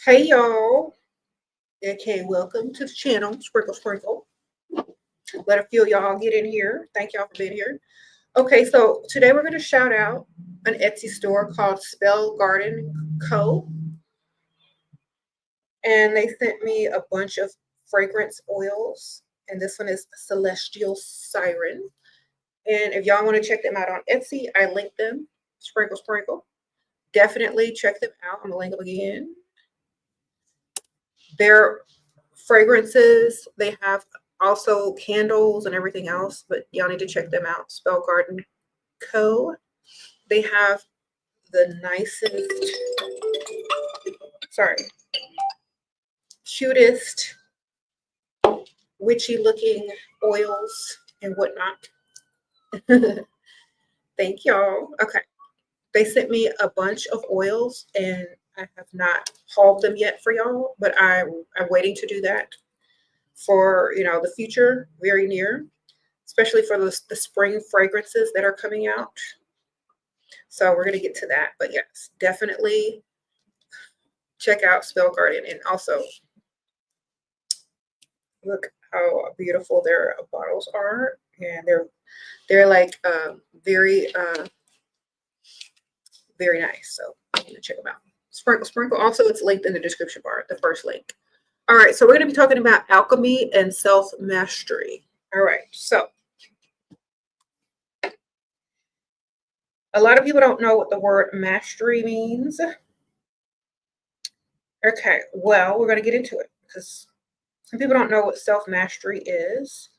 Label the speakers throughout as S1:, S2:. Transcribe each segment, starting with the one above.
S1: Hey y'all. Okay, welcome to the channel, Sprinkle Sprinkle. Let a few of y'all get in here. Thank y'all for being here. Okay, so today we're going to shout out an Etsy store called Spell Garden Co. And they sent me a bunch of fragrance oils. And this one is Celestial Siren. And if y'all want to check them out on Etsy, I linked them. Sprinkle Sprinkle. Definitely check them out. I'm going to link them again. Their fragrances, they have also candles and everything else, but y'all need to check them out. Spell Garden Co. They have the nicest, cutest, witchy looking oils and whatnot. Thank y'all. Okay. They sent me a bunch of oils and I have not hauled them yet for y'all, but I'm waiting to do that for, the future, very near, especially for the spring fragrances that are coming out. So we're going to get to that. But yes, definitely check out Spell Garden. And also, look how beautiful their bottles are. And they're like very, very nice. So I'm going to check them out. Sprinkle Sprinkle. Also, it's linked in the description bar, the first link. All right, so we're going to be talking about alchemy and self-mastery. All right, so a lot of people don't know what the word mastery means. Okay, well, we're going to get into it because some people don't know what self-mastery is.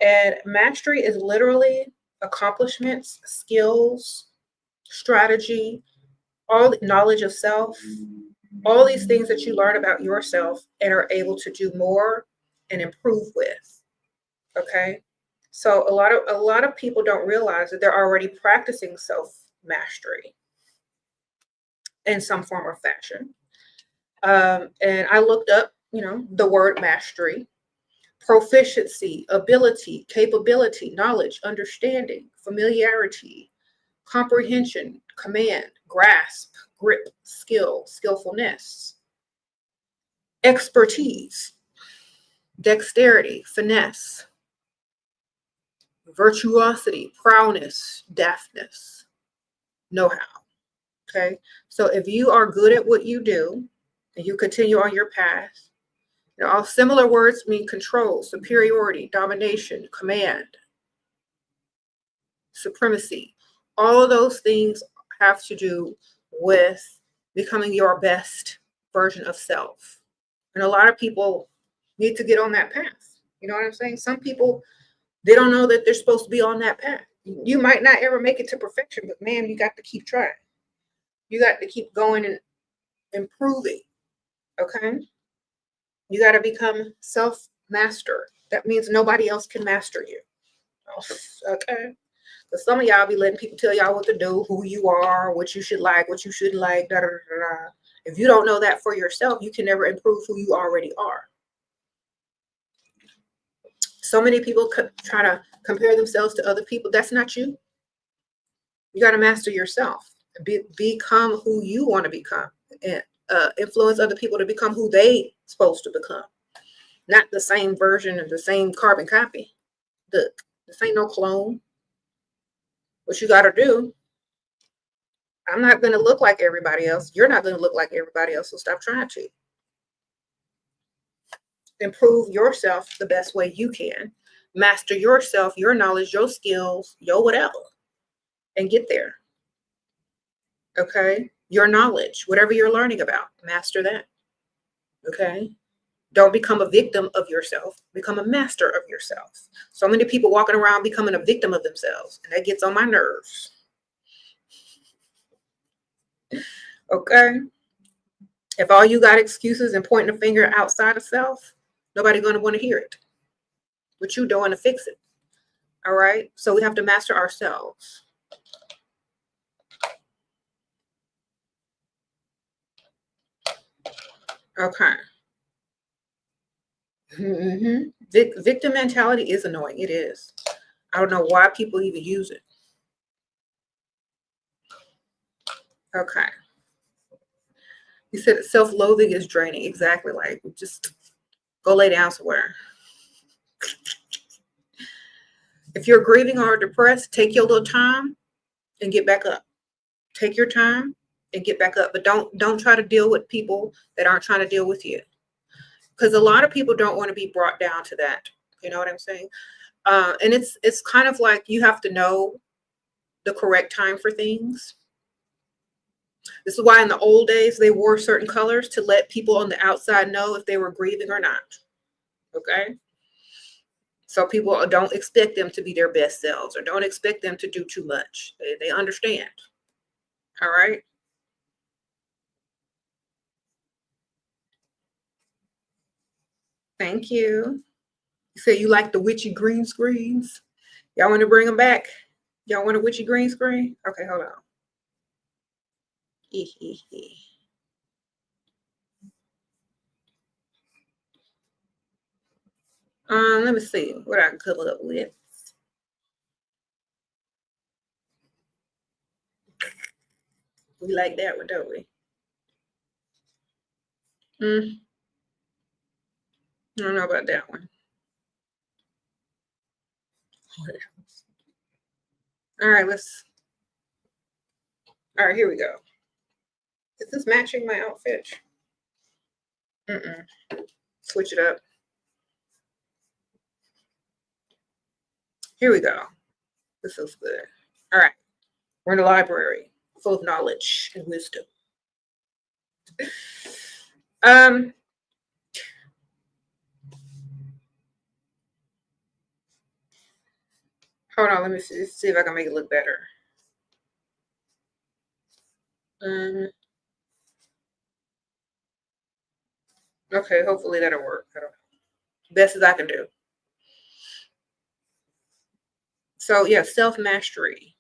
S1: And mastery is literally accomplishments, skills, strategy, all knowledge of self, all these things that you learn about yourself and are able to do more and improve with. Okay? So a lot of people don't realize that they're already practicing self-mastery in some form or fashion. And I looked up, the word mastery, proficiency, ability, capability, knowledge, understanding, familiarity, comprehension, command, grasp, grip, skill, skillfulness, expertise, dexterity, finesse, virtuosity, prowess, deftness, know-how. Okay, so if you are good at what you do and you continue on your path, all similar words mean control, superiority, domination, command, supremacy. All of those things have to do with becoming your best version of self. And a lot of people need to get on that path. You know what I'm saying? Some people, they don't know that they're supposed to be on that path. You might not ever make it to perfection, but man, you got to keep trying. You got to keep going and improving. Okay? You got to become self-master. That means nobody else can master you. Okay? But some of y'all be letting people tell y'all what to do, who you are, what you should like, what you shouldn't like, da da da da. If you don't know that for yourself, you can never improve who you already are. So many people try to compare themselves to other people. That's not you. You got to master yourself. Become who you want to become. And influence other people to become who they supposed to become. Not the same version of the same carbon copy. This ain't no clone. What you got to do, I'm not going to look like everybody else. You're not going to look like everybody else, so stop trying to. Improve yourself the best way you can. Master yourself, your knowledge, your skills, your whatever, and get there. Okay? Your knowledge, whatever you're learning about, master that. Okay? Don't become a victim of yourself. Become a master of yourself. So many people walking around becoming a victim of themselves, and that gets on my nerves. Okay? If all you got excuses and pointing a finger outside of self, nobody's going to want to hear it. What you doing to fix it? All right? So we have to master ourselves. Okay. Victim mentality is annoying. It is. I don't know why people even use it. Okay. You said self-loathing is draining. Exactly. Like, just go lay down somewhere. If you're grieving or depressed, take your little time and get back up. Take your time and get back up. But don't try to deal with people that aren't trying to deal with you. Because a lot of people don't want to be brought down to that. You know what I'm saying? And it's kind of like you have to know the correct time for things. This is why in the old days they wore certain colors to let people on the outside know if they were grieving or not. Okay? So people don't expect them to be their best selves or don't expect them to do too much. They understand. All right? Thank you. You say you like the witchy green screens. Y'all want to bring them back? Y'all want a witchy green screen? Okay, hold on. Let me see what I can come up with. We like that one, don't we? I don't know about that one. All right, all right, here we go. Is this matching my outfit? Switch it up. Here we go. This feels good. All right. We're in the library, full of knowledge and wisdom. Hold on, let me see if I can make it look better. Okay, hopefully that'll work. I don't know. Best as I can do. So yeah, self-mastery.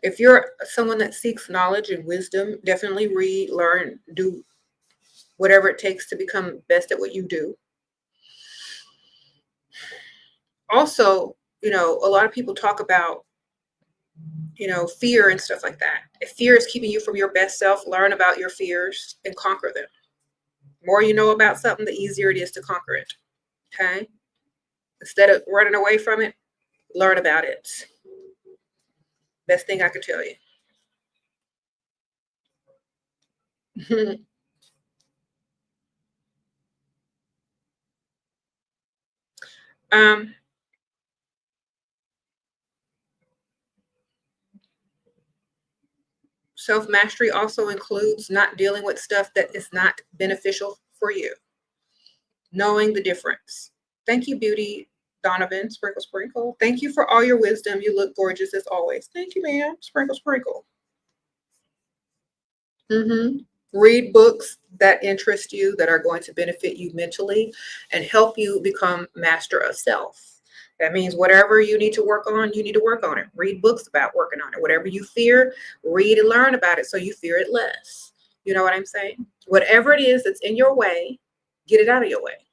S1: If you're someone that seeks knowledge and wisdom, definitely read, learn, do whatever it takes to become best at what you do. Also, you know, a lot of people talk about, you know, fear and stuff like that. If fear is keeping you from your best self, learn about your fears and conquer them. The more you know about something, the easier it is to conquer it. Okay? Instead of running away from it, learn about it. Best thing I could tell you. Self-mastery also includes not dealing with stuff that is not beneficial for you. Knowing the difference. Thank you, Beauty Donovan, Sprinkle Sprinkle. Thank you for all your wisdom. You look gorgeous as always. Thank you, ma'am. Sprinkle Sprinkle. Read books that interest you, that are going to benefit you mentally and help you become master of self. That means whatever you need to work on, you need to work on it. Read books about working on it. Whatever you fear, read and learn about it so you fear it less. You know what I'm saying? Whatever it is that's in your way, get it out of your way.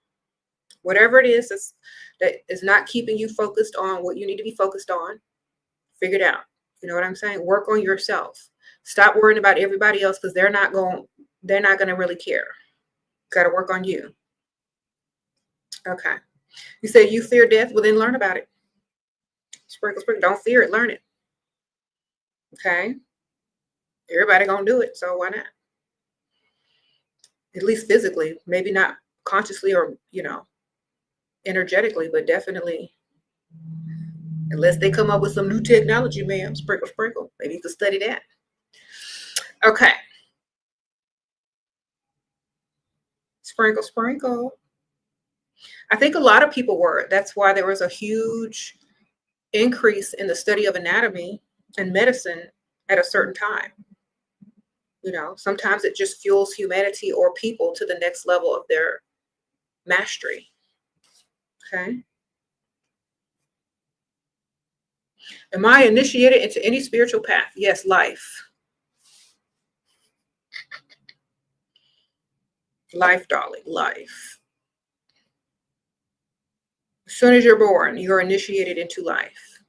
S1: Whatever it is that is not keeping you focused on what you need to be focused on, figure it out. You know what I'm saying? Work on yourself. Stop worrying about everybody else because they're not going to really care. Got to work on you. Okay. You say you fear death, well then learn about it. Sprinkle, sprinkle. Don't fear it, learn it. Okay. Everybody gonna do it, so why not? At least physically, maybe not consciously or, you know, energetically, but definitely, unless they come up with some new technology, ma'am. Sprinkle, sprinkle. Maybe you could study that. Okay. Sprinkle, sprinkle. I think a lot of people were. That's why there was a huge increase in the study of anatomy and medicine at a certain time. You know, sometimes it just fuels humanity or people to the next level of their mastery. Okay. Am I initiated into any spiritual path? Yes, life. Life, darling, life. As soon as you're born, you're initiated into life.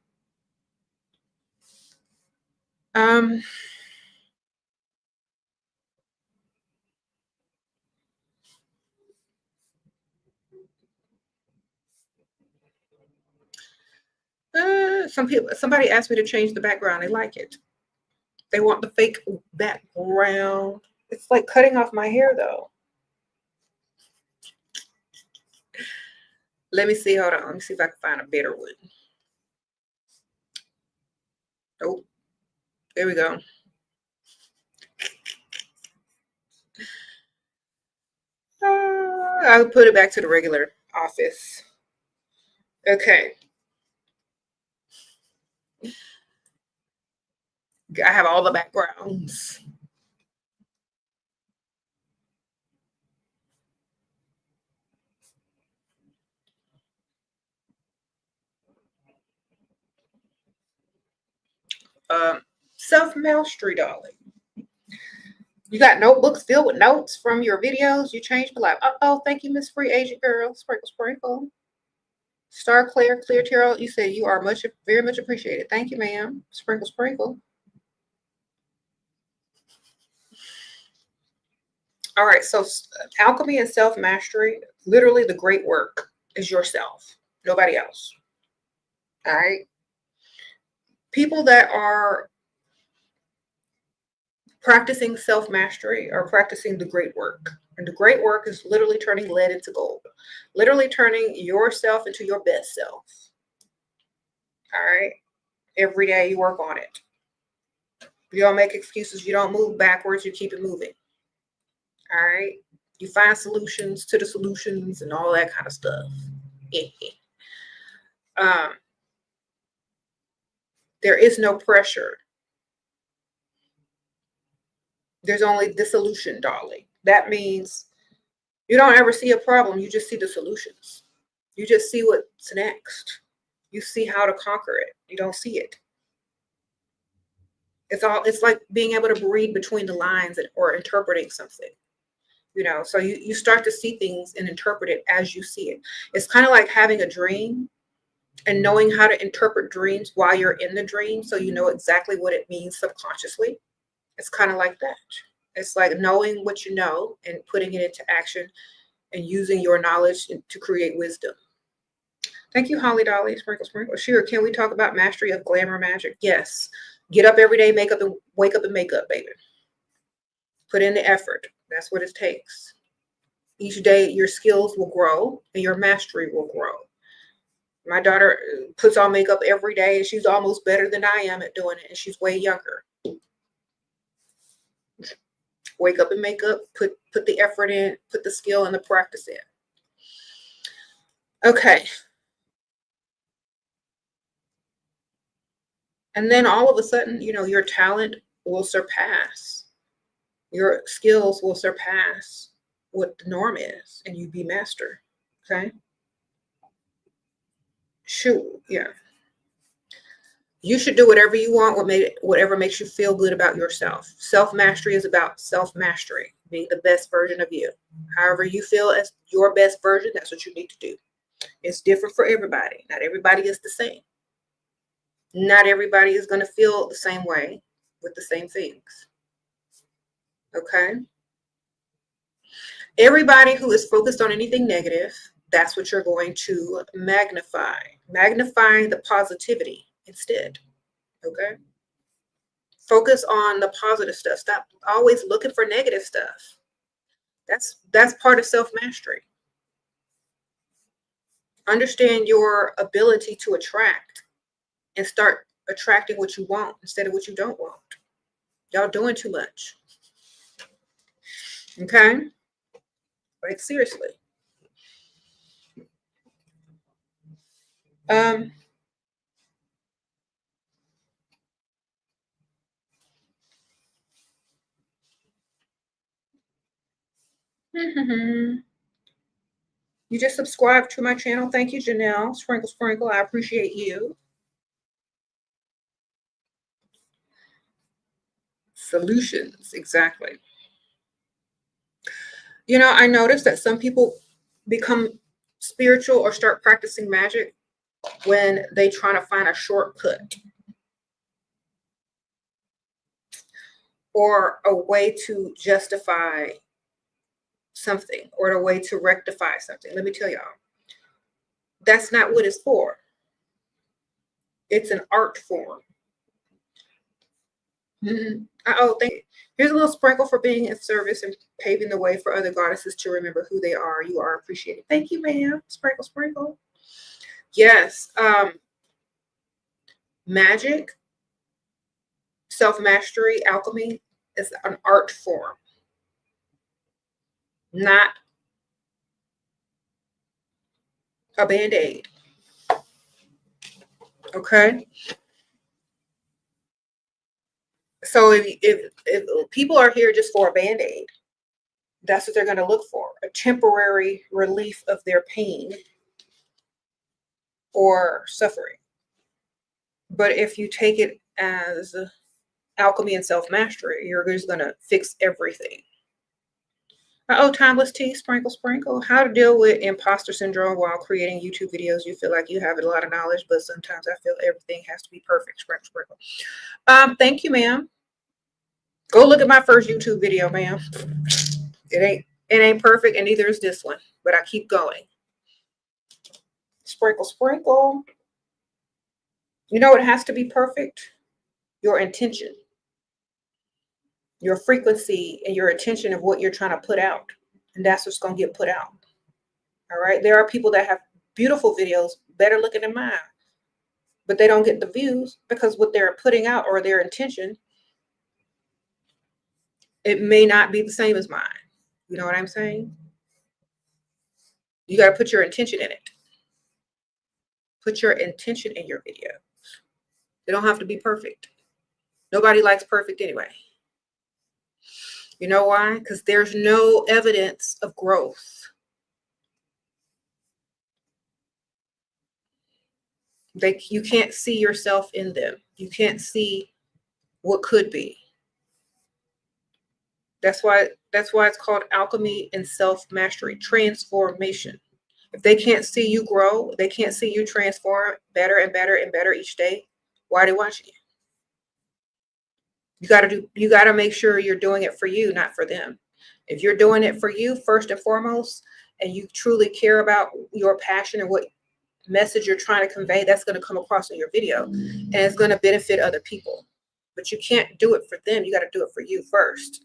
S1: Somebody asked me to change the background. They like it. They want the fake background. It's like cutting off my hair though. Let me see. Hold on. Let me see if I can find a better one. Oh, there we go. I'll put it back to the regular office. Okay. I have all the backgrounds. Self-mastery, darling. You got notebooks filled with notes from your videos. You changed my life. Oh, thank you, Miss Free Agent Girl. Sprinkle, sprinkle. Star Clear Tarot. You said you are very much appreciated. Thank you, ma'am. Sprinkle, sprinkle. All right. So alchemy and self-mastery, literally the great work is yourself. Nobody else. All right. People that are practicing self-mastery are practicing the great work. And the great work is literally turning lead into gold. Literally turning yourself into your best self. All right. Every day you work on it. You don't make excuses. You don't move backwards. You keep it moving. All right. You find solutions to the solutions and all that kind of stuff. There is no pressure. There's only dissolution, darling. That means you don't ever see a problem. You just see the solutions. You just see what's next. You see how to conquer it. You don't see it. It's like being able to read between the lines or interpreting something. So you start to see things and interpret it as you see it. It's kind of like having a dream and knowing how to interpret dreams while you're in the dream, so you know exactly what it means subconsciously. It's kind of like that. It's like knowing what you know and putting it into action and using your knowledge to create wisdom. Thank you, Holly Dolly. Sprinkle, sprinkle. Sure. Can we talk about mastery of glamour magic? Yes. Get up every day, make up and wake up and make up, baby. Put in the effort. That's what it takes. Each day, your skills will grow and your mastery will grow. My daughter puts on makeup every day and she's almost better than I am at doing it. And she's way younger. Wake up and make up, put the effort in, put the skill and the practice in. Okay. And then all of a sudden, your talent will surpass. Your skills will surpass what the norm is and you be master. Okay. Shoot. Yeah. You should do whatever you want, whatever makes you feel good about yourself. Self-mastery is about self-mastery, being the best version of you. However you feel as your best version, that's what you need to do. It's different for everybody. Not everybody is the same. Not everybody is going to feel the same way with the same things. Okay? Everybody who is focused on anything negative, that's what you're going to magnify. Magnifying the positivity instead. Okay? Focus on the positive stuff. Stop always looking for negative stuff. That's part of self-mastery. Understand your ability to attract and start attracting what you want instead of what you don't want. Y'all doing too much. Okay? Like seriously. You just subscribed to my channel. Thank you, Janelle. Sprinkle, sprinkle. I appreciate you. Solutions. Exactly. I noticed that some people become spiritual or start practicing magic when they try to find a shortcut. or a way to justify something or a way to rectify something. Let me tell y'all, that's not what it's for. It's an art form. Oh, thank you. Here's a little sprinkle for being in service and paving the way for other goddesses to remember who they are. You are appreciated. Thank you, ma'am. Sprinkle, sprinkle. Yes. Magic, self-mastery, alchemy is an art form, not a band-aid. Okay. So if people are here just for a band-aid, that's what they're going to look for, a temporary relief of their pain or suffering. But if you take it as alchemy and self-mastery, you're just going to fix everything. Oh, timeless tea, sprinkle, sprinkle. How to deal with imposter syndrome while creating YouTube videos. You feel like you have a lot of knowledge, but sometimes I feel everything has to be perfect. Sprinkle, sprinkle. Thank you, ma'am. Go look at my first YouTube video, ma'am. It ain't perfect, and neither is this one, but I keep going. Sprinkle, sprinkle. You know what has to be perfect? Your intention, your frequency, and your intention of what you're trying to put out. And that's what's going to get put out. All right. There are people that have beautiful videos, better looking than mine, but they don't get the views because what they're putting out or their intention, it may not be the same as mine. You know what I'm saying? You got to put your intention in it. Put your intention in your video. They don't have to be perfect. Nobody likes perfect anyway. You know why? Because there's no evidence of growth. You can't see yourself in them. You can't see what could be. That's why it's called alchemy and self-mastery, transformation. If they can't see you grow, they can't see you transform better and better and better each day, why are they watching you? You got to make sure you're doing it for you, not for them. If you're doing it for you first and foremost, and you truly care about your passion and what message you're trying to convey, that's going to come across in your video, and it's going to benefit other people. But you can't do it for them. You got to do it for you first.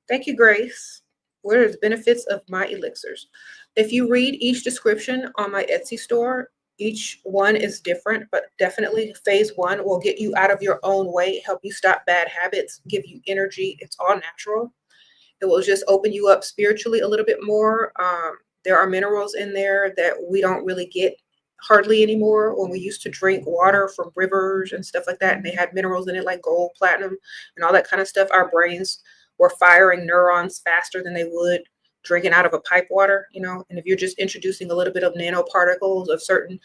S1: Thank you, Grace. What are the benefits of my elixirs? If you read each description on my Etsy store, each one is different, but definitely phase one will get you out of your own way, help you stop bad habits, give you energy. It's all natural. It will just open you up spiritually a little bit more. There are minerals in there that we don't really get hardly anymore. When we used to drink water from rivers and stuff like that, and they had minerals in it like gold, platinum, and all that kind of stuff, our brains were firing neurons faster than they would drinking out of a pipe water, you know. And if you're just introducing a little bit of nanoparticles of certain,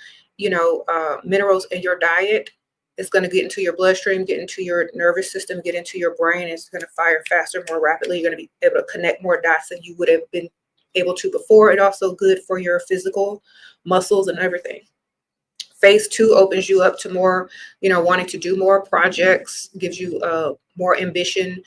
S1: minerals in your diet, it's going to get into your bloodstream, get into your nervous system, get into your brain. It's going to fire faster, more rapidly. You're going to be able to connect more dots than you would have been able to before. It also good for your physical muscles and everything. Phase two opens you up to more, wanting to do more projects, gives you more ambition,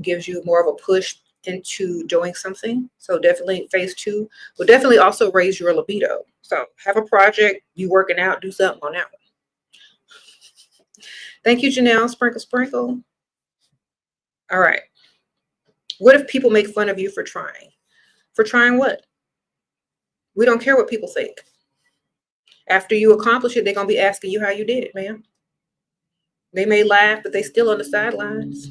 S1: gives you more of a push into doing something. So definitely phase two will definitely also raise your libido. So have a project, you working out, do something on that one. Thank you, Janelle. Sprinkle, sprinkle. All right. What if people make fun of you for trying? For trying what? We don't care what people think. After you accomplish it, they're going to be asking you how you did it, ma'am. They may laugh, but they still on the sidelines.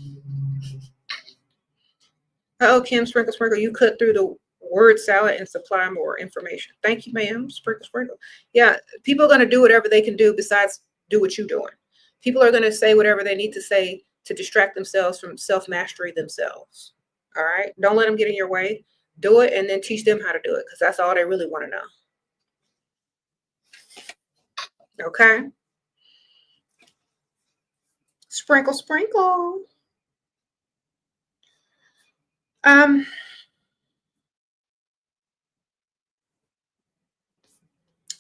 S1: Oh, Kim, sprinkle, sprinkle. You cut through the word salad and supply more information. Thank you, ma'am. Sprinkle, sprinkle. Yeah, people are going to do whatever they can do besides do what you're doing. People are going to say whatever they need to say to distract themselves from self-mastery themselves. All right? Don't let them get in your way. Do it and then teach them how to do it, because that's all they really want to know. Okay? Sprinkle, sprinkle.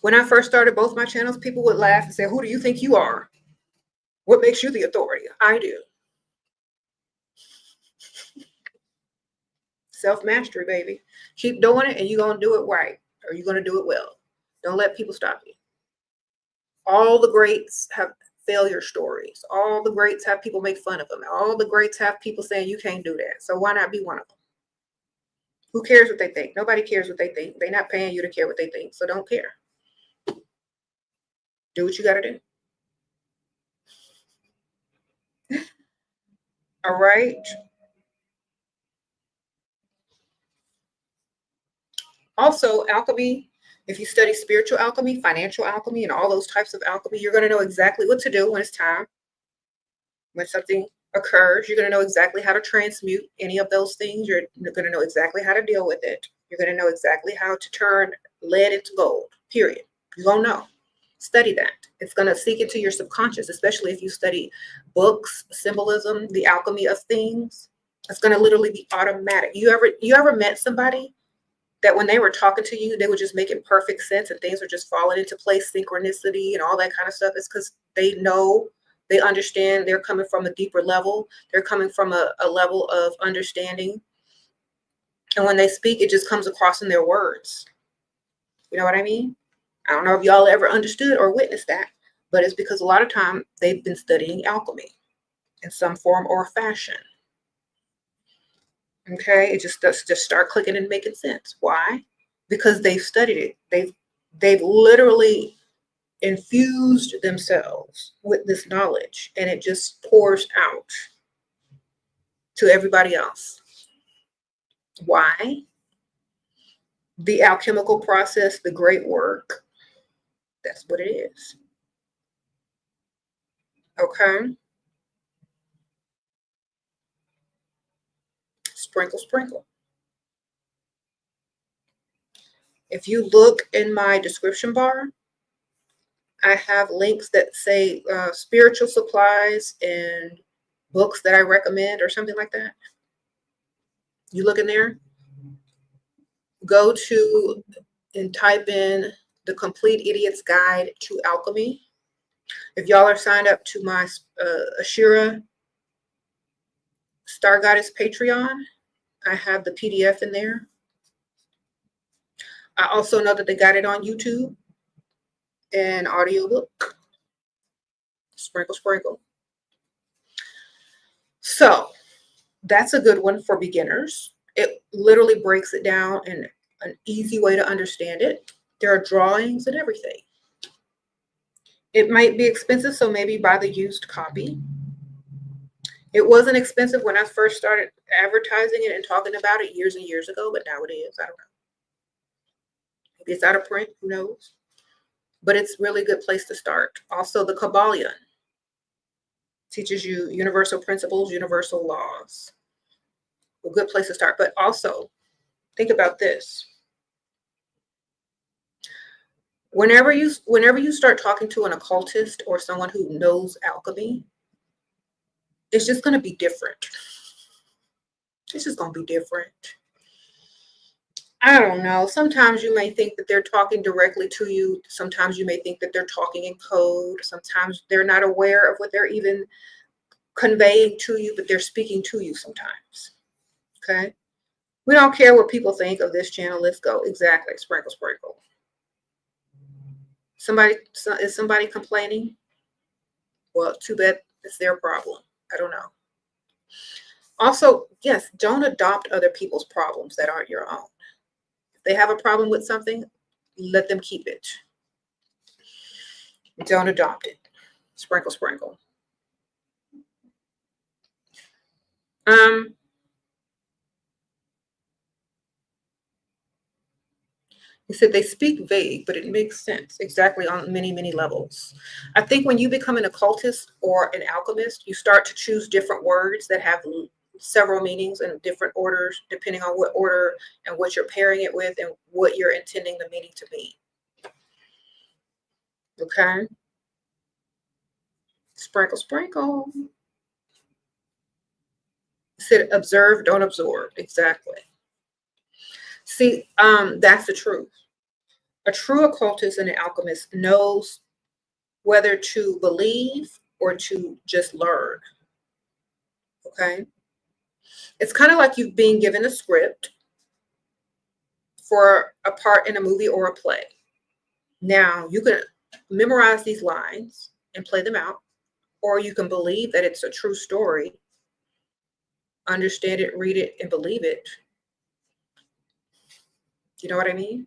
S1: When I first started both my channels, people would laugh and say, who do you think you are? What makes you the authority? I do. Self-mastery, baby. Keep doing it and you're going to do it right, or you're going to do it well. Don't let people stop you. All the greats have failure stories. All the greats have people make fun of them. All the greats have people saying you can't do that. So why not be one of them? Who cares what they think? Nobody cares what they think. They're not paying you to care what they think. So don't care. Do what you got to do. All right. Also, alchemy, if you study spiritual alchemy, financial alchemy, and all those types of alchemy, you're going to know exactly what to do when it's time. When something occurs, you're going to know exactly how to transmute any of those things. You're going to know exactly how to deal with it. You're going to know exactly how to turn lead into gold, period. You're going to know. Study that. It's going to seek into your subconscious, especially if you study books, symbolism, the alchemy of things. It's going to literally be automatic. You ever met somebody that when they were talking to you, they were just making perfect sense and things were just falling into place, synchronicity and all that kind of stuff? It's because they know, they understand, they're coming from a deeper level. They're coming from a level of understanding. And when they speak, it just comes across in their words. You know what I mean? I don't know if y'all ever understood or witnessed that, but it's because a lot of time they've been studying alchemy in some form or fashion. Okay, it just start clicking and making sense. Why? Because they've studied it. They've literally infused themselves with this knowledge, and it just pours out to everybody else. Why? The alchemical process, the great work. That's what it is. Okay. Sprinkle, sprinkle. If you look in my description bar, I have links that say spiritual supplies and books that I recommend or something like that. You look in there, go to and type in The Complete Idiot's Guide to Alchemy. If y'all are signed up to my Ashera Star Goddess Patreon, I have the PDF in there. I also know that they got it on YouTube and audiobook. Sprinkle, sprinkle. So that's a good one for beginners. It literally breaks it down in an easy way to understand it. There are drawings and everything. It might be expensive, so maybe buy the used copy. It wasn't expensive when I first started advertising it and talking about it years and years ago, but now it is. I don't know. Maybe it's out of print, who knows? But it's really a good place to start. Also, the Kabbalion teaches you universal principles, universal laws. A good place to start. But also, think about this. Whenever you start talking to an occultist or someone who knows alchemy, it's just going to be different. It's just going to be different. I don't know. Sometimes you may think that they're talking directly to you. Sometimes you may think that they're talking in code. Sometimes they're not aware of what they're even conveying to you, but they're speaking to you sometimes. Okay? We don't care what people think of this channel. Let's go. Exactly. Sprinkle, sprinkle. Is somebody complaining? Well, too bad. It's their problem. I don't know. Also, yes, don't adopt other people's problems that aren't your own. If they have a problem with something, let them keep it. Don't adopt it. Sprinkle, sprinkle. He said they speak vague, but it makes sense exactly on many, many levels. I think when you become an occultist or an alchemist, you start to choose different words that have several meanings in different orders, depending on what order and what you're pairing it with and what you're intending the meaning to be. Okay? Sprinkle, sprinkle. He said observe, don't absorb. Exactly. See, that's the truth. A true occultist and an alchemist knows whether to believe or to just learn. Okay? It's kind of like you've been given a script for a part in a movie or a play. Now you can memorize these lines and play them out, or you can believe that it's a true story, understand it, read it, and believe it. You know what I mean?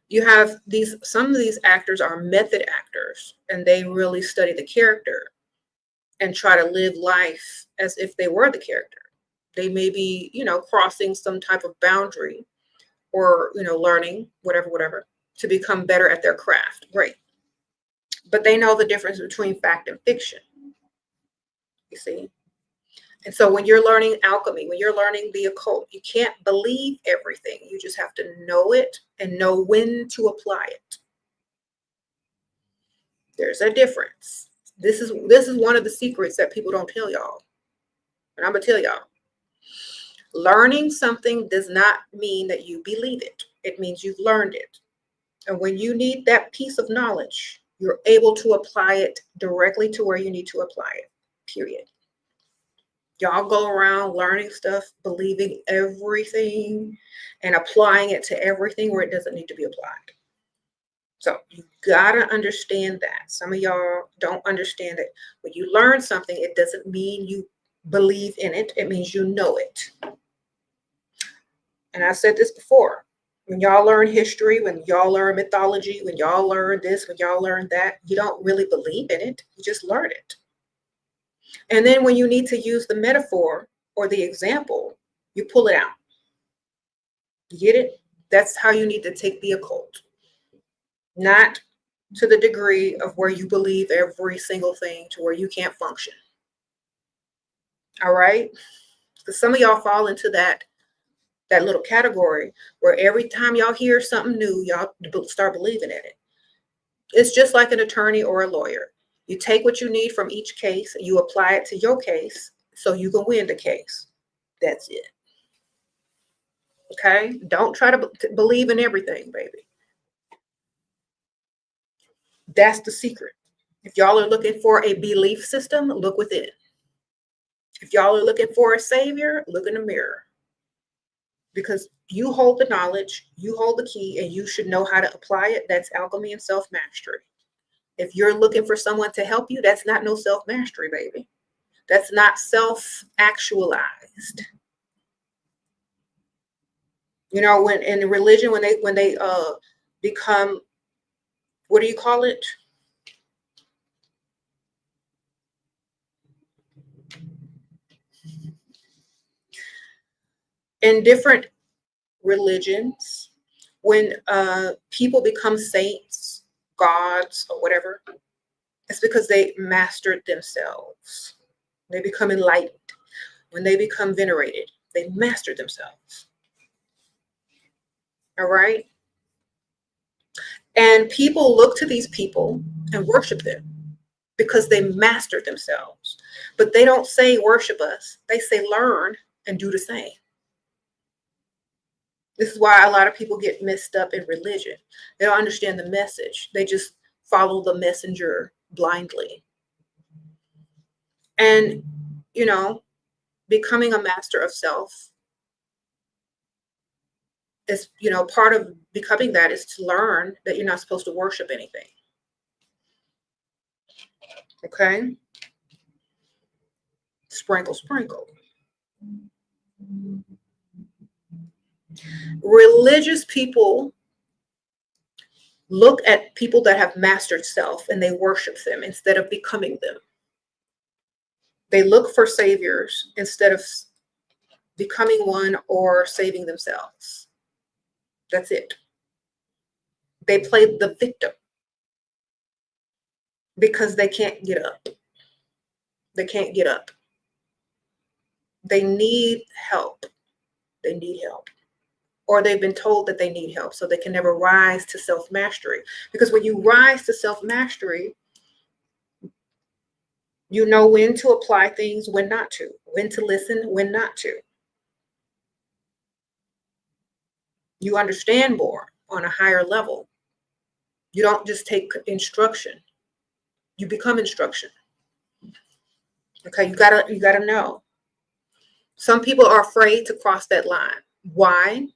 S1: You have some of these actors are method actors, and they really study the character and try to live life as if they were the character. They may be, crossing some type of boundary or, learning, whatever, to become better at their craft. Great. But they know the difference between fact and fiction. You see? And so when you're learning alchemy, when you're learning the occult, you can't believe everything. You just have to know it and know when to apply it. There's a difference. This is one of the secrets that people don't tell y'all. And I'm going to tell y'all. Learning something does not mean that you believe it. It means you've learned it. And when you need that piece of knowledge, you're able to apply it directly to where you need to apply it, period. Y'all go around learning stuff, believing everything, and applying it to everything where it doesn't need to be applied. So you gotta understand that. Some of y'all don't understand it. When you learn something, it doesn't mean you believe in it. It means you know it. And I said this before. When y'all learn history, when y'all learn mythology, when y'all learn this, when y'all learn that, you don't really believe in it. You just learn it. And then when you need to use the metaphor or the example, you pull it out. You get it? That's how you need to take the occult. Not to the degree of where you believe every single thing to where you can't function. All right? Because some of y'all fall into that little category where every time y'all hear something new, y'all start believing in it. It's just like an attorney or a lawyer. You take what you need from each case, you apply it to your case so you can win the case. That's it. Okay? Don't try to believe in everything, baby. That's the secret. If y'all are looking for a belief system, look within. If y'all are looking for a savior, look in the mirror. Because you hold the knowledge, you hold the key, and you should know how to apply it. That's alchemy and self-mastery. If you're looking for someone to help you, that's not no self-mastery, baby. That's not self-actualized. When in religion, when they become, what do you call it? In different religions, when people become saints, gods, or whatever, it's because they mastered themselves. They become enlightened. When they become venerated, they mastered themselves. All right? And people look to these people and worship them because they mastered themselves. But they don't say worship us. They say learn and do the same. This is why a lot of people get messed up in religion. They don't understand the message. They just follow the messenger blindly. And, becoming a master of self is, part of becoming that is to learn that you're not supposed to worship anything. Okay? Sprinkle, sprinkle. Religious people look at people that have mastered self and they worship them instead of becoming them. They look for saviors instead of becoming one or saving themselves. That's it. They play the victim because they can't get up. They can't get up. They need help. They need help. Or they've been told that they need help, so they can never rise to self-mastery. Because when you rise to self-mastery, you know when to apply things, when not to, when to listen, when not to. You understand more on a higher level. You don't just take instruction. You become instruction. Okay, you gotta know. Some people are afraid to cross that line. Why?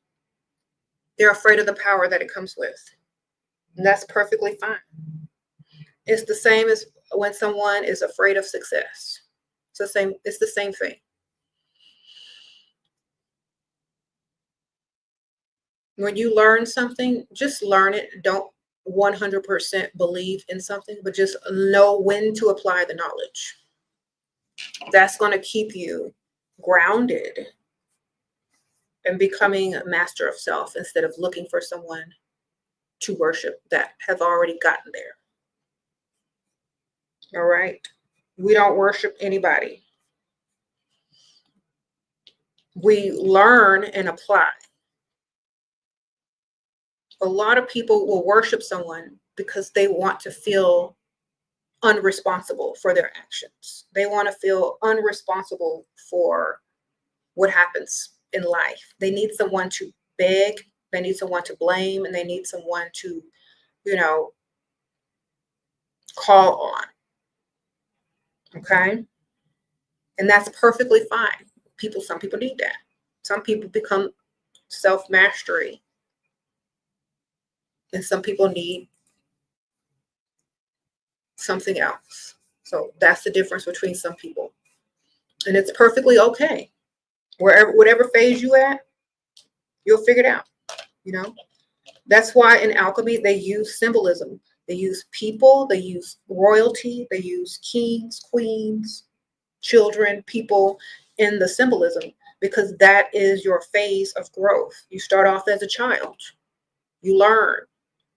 S1: They're afraid of the power that it comes with. And that's perfectly fine. It's the same as when someone is afraid of success. It's the same thing. When you learn something, just learn it. Don't 100% believe in something, but just know when to apply the knowledge. That's going to keep you grounded and becoming a master of self instead of looking for someone to worship that have already gotten there. All right. We don't worship anybody. We learn and apply. A lot of people will worship someone because they want to feel unresponsible for their actions. They want to feel unresponsible for what happens in life. They need someone to beg, they need someone to blame, and they need someone to, call on. Okay? And that's perfectly fine. Some people need that. Some people become self-mastery. And some people need something else. So that's the difference between some people. And it's perfectly okay. Whatever phase you at, you'll figure it out. That's why in alchemy they use symbolism. They use people, they use royalty, they use kings, queens, children, people in the symbolism, because that is your phase of growth. You start off as a child, you learn,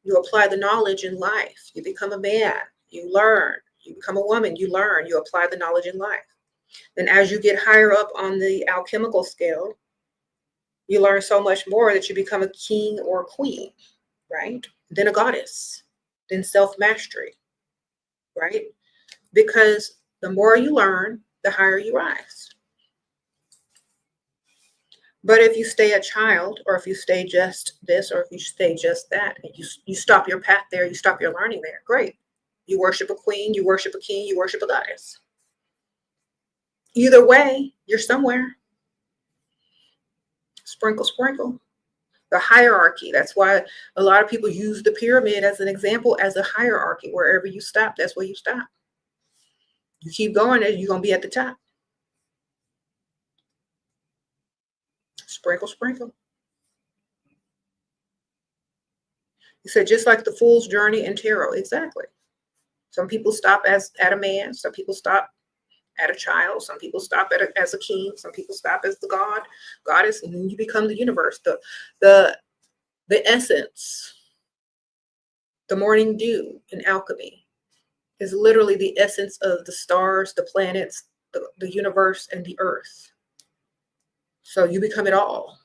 S1: you apply the knowledge in life, you become a man, you learn, you become a woman, you learn, you apply the knowledge in life. Then as you get higher up on the alchemical scale, you learn so much more that you become a king or a queen, right? Then a goddess, then self-mastery, right? Because the more you learn, the higher you rise. But if you stay a child, or if you stay just this, or if you stay just that, and you stop your path there, you stop your learning there, great. You worship a queen, you worship a king, you worship a goddess. Either way, you're somewhere. Sprinkle, sprinkle. The hierarchy. That's why a lot of people use the pyramid as an example, as a hierarchy. Wherever you stop, that's where you stop. You keep going, and you're going to be at the top. Sprinkle, sprinkle. You said just like the fool's journey in tarot. Exactly. Some people stop at a man. Some people stop at a child. Some people stop as a king. Some people stop as the goddess, and then you become the universe. The essence, the morning dew in alchemy is literally the essence of the stars, the planets, the universe, and the earth. So you become it all,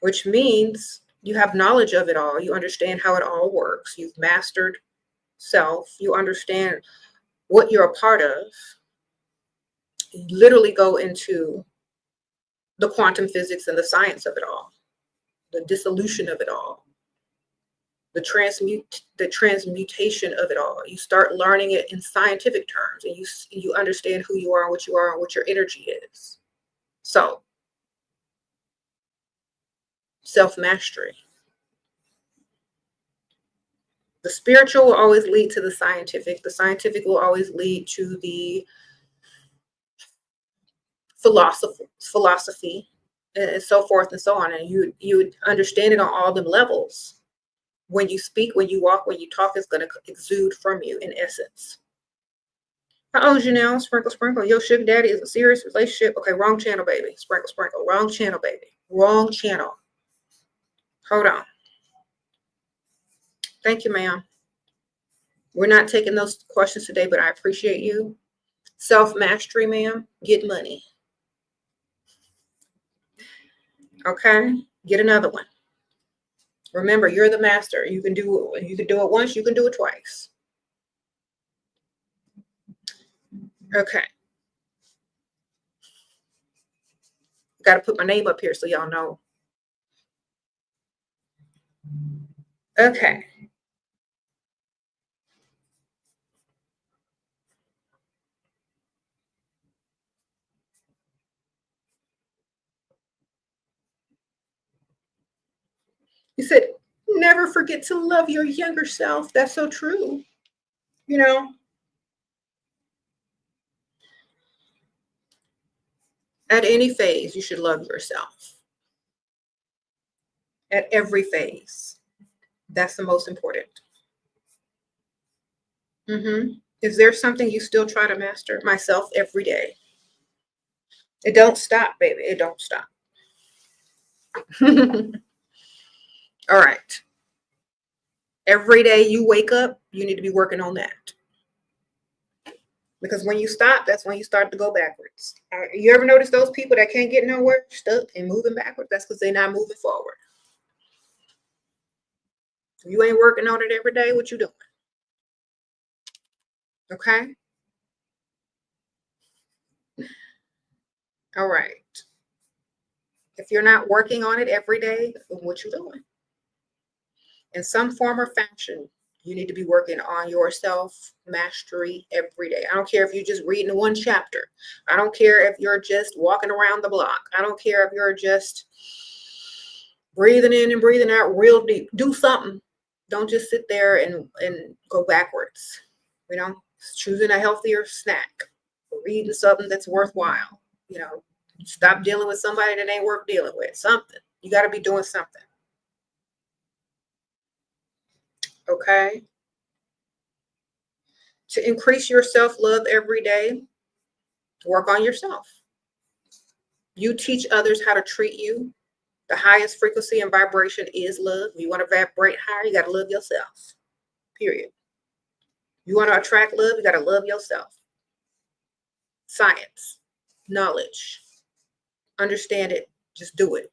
S1: which means you have knowledge of it all. You understand how it all works. You've mastered self. You understand what you're a part of. You literally go into the quantum physics and the science of it all, the dissolution of it all, the transmutation of it all. You start learning it in scientific terms, and you understand who you are and what your energy is. So, self-mastery. The spiritual will always lead to the scientific. The scientific will always lead to the philosophy, and so forth and so on. And you understand it on all them levels. When you speak, when you walk, when you talk, it's going to exude from you in essence. How old is you now? Sprinkle, sprinkle. Your sugar daddy is a serious relationship. Okay, wrong channel, baby. Sprinkle, sprinkle. Wrong channel, baby. Wrong channel. Hold on. Thank you, ma'am. We're not taking those questions today, but I appreciate you. Self-mastery, ma'am. Get money. Okay? Get another one. Remember, you're the master. You can do it once, you can do it twice. Okay. Got to put my name up here so y'all know. Okay. You said, never forget to love your younger self. That's so true. You know, at any phase, you should love yourself. At every phase. That's the most important. Is there something you still try to master? Myself every day. It don't stop, baby. It don't stop. All right. Every day you wake up, you need to be working on that. Because when you stop, that's when you start to go backwards. You ever notice those people that can't get nowhere, stuck and moving backwards? That's because they're not moving forward. If you ain't working on it every day, what you doing? Okay? All right. If you're not working on it every day, what you doing? In some form or fashion, you need to be working on your self-mastery every day. I don't care if you're just reading one chapter. I don't care if you're just walking around the block. I don't care if you're just breathing in and breathing out real deep. Do something. Don't just sit there and go backwards. You know, choosing a healthier snack, reading something that's worthwhile. You know, stop dealing with somebody that ain't worth dealing with. Something. You got to be doing something. Okay? To increase your self-love every day, work on yourself. You teach others how to treat you. The highest frequency and vibration is love. You want to vibrate higher, you got to love yourself. Period. You want to attract love, you got to love yourself. Science, knowledge, understand it, just do it.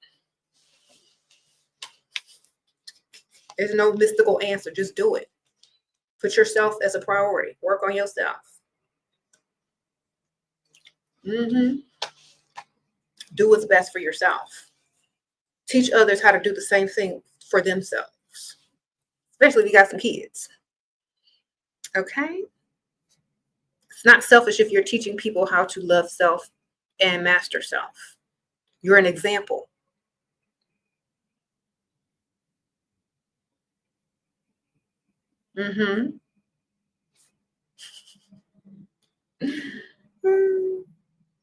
S1: There's no mystical answer, just do it. Put yourself as a priority. Work on yourself. Do what's best for yourself. Teach others how to do the same thing for themselves, especially if you got some kids. Okay? It's not selfish if you're teaching people how to love self and master self. You're an example. You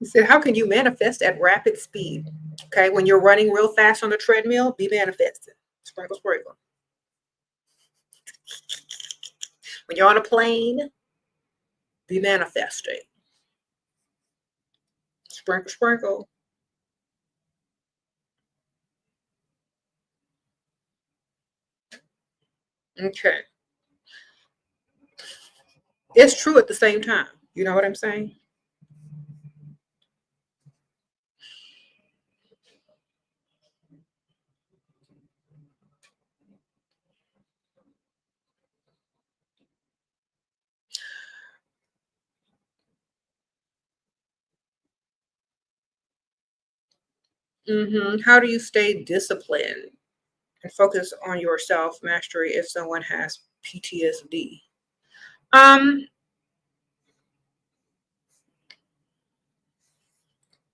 S1: said, how can you manifest at rapid speed? Okay, when you're running real fast on the treadmill, be manifesting. Sprinkle, sprinkle. When you're on a plane, be manifesting. Sprinkle, sprinkle. Okay. It's true at the same time. You know what I'm saying? How do you stay disciplined and focus on your self mastery if someone has PTSD?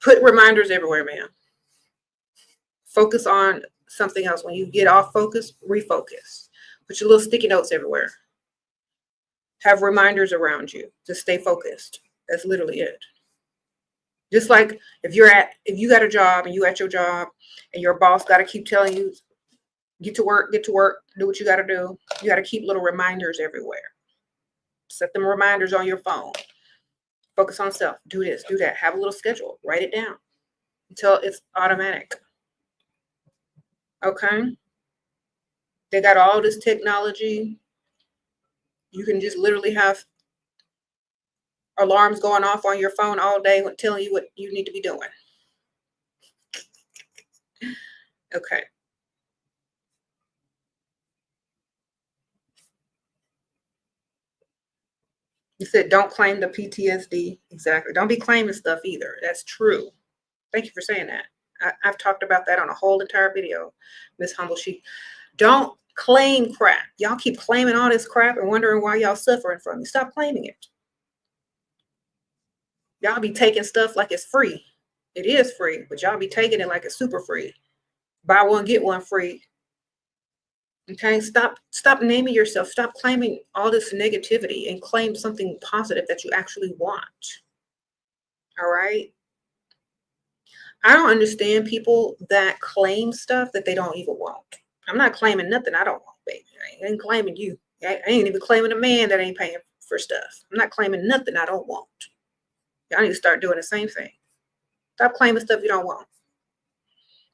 S1: Put reminders everywhere, man. Focus on something else. When you get off focus, refocus. Put your little sticky notes everywhere. Have reminders around you to stay focused. That's literally it. Just like if you got a job and you at your job and your boss got to keep telling you, get to work, do what you got to do. You got to keep little reminders everywhere. Set them reminders on your phone. Focus on self. Do this, do that. Have a little schedule. Write it down until it's automatic. Okay? They got all this technology. You can just literally have alarms going off on your phone all day telling you what you need to be doing. Okay. You said don't claim the PTSD. Exactly. Don't be claiming stuff either. That's true. Thank you for saying that. I've talked about that on a whole entire video, Miss Humble Chic. Don't claim crap. Y'all keep claiming all this crap and wondering why y'all suffering from it. Stop claiming it. Y'all be taking stuff like it's free. It is free, but y'all be taking it like it's super free. Buy one, get one free. Okay, stop naming yourself. Stop claiming all this negativity and claim something positive that you actually want. All right. I don't understand people that claim stuff that they don't even want. I'm not claiming nothing I don't want, baby. I ain't claiming you. I ain't even claiming a man that ain't paying for stuff. I'm not claiming nothing I don't want. Y'all need to start doing the same thing. Stop claiming stuff you don't want.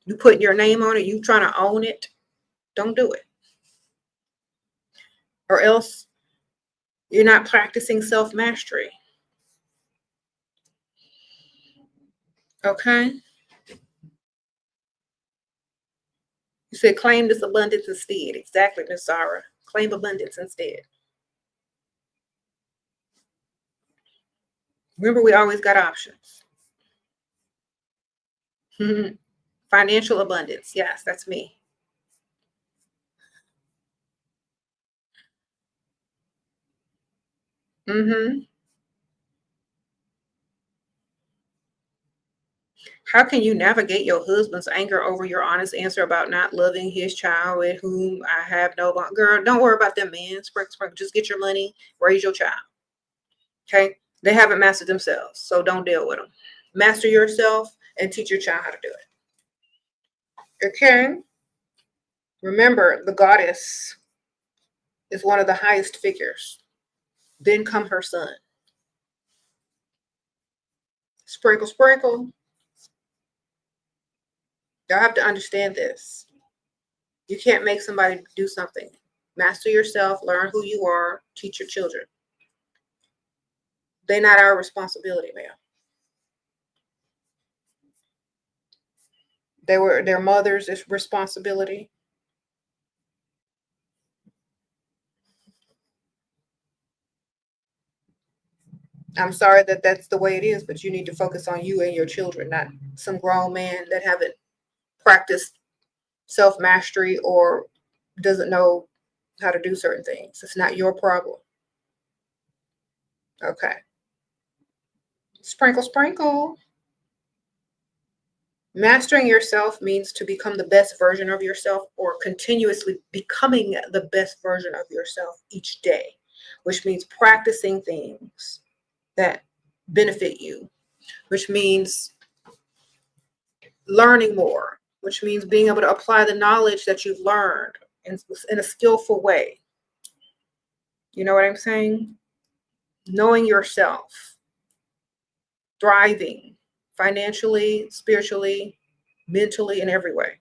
S1: You putting your name on it, you trying to own it. Don't do it. Or else you're not practicing self-mastery. Okay? You said claim this abundance instead. Exactly, Miss Sarah. Claim abundance instead. Remember, we always got options. Financial abundance. Yes, that's me. How can you navigate your husband's anger over your honest answer about not loving his child with whom I have no bond? Girl, don't worry about them, man. Sprinkle. Just get your money, raise your child. Okay? They haven't mastered themselves, so don't deal with them. Master yourself and teach your child how to do it. Okay? Remember, the goddess is one of the highest figures. Then come her son. Sprinkle, sprinkle. Y'all have to understand this. You can't make somebody do something. Master yourself, learn who you are, teach your children. They're not our responsibility, ma'am. They were their mother's responsibility. I'm sorry that that's the way it is, but you need to focus on you and your children, not some grown man that haven't practiced self-mastery or doesn't know how to do certain things. It's not your problem. Okay. Sprinkle, sprinkle. Mastering yourself means to become the best version of yourself or continuously becoming the best version of yourself each day, which means practicing things that benefit you, which means learning more, which means being able to apply the knowledge that you've learned in a skillful way. You know what I'm saying? Knowing yourself, thriving financially, spiritually, mentally, in every way.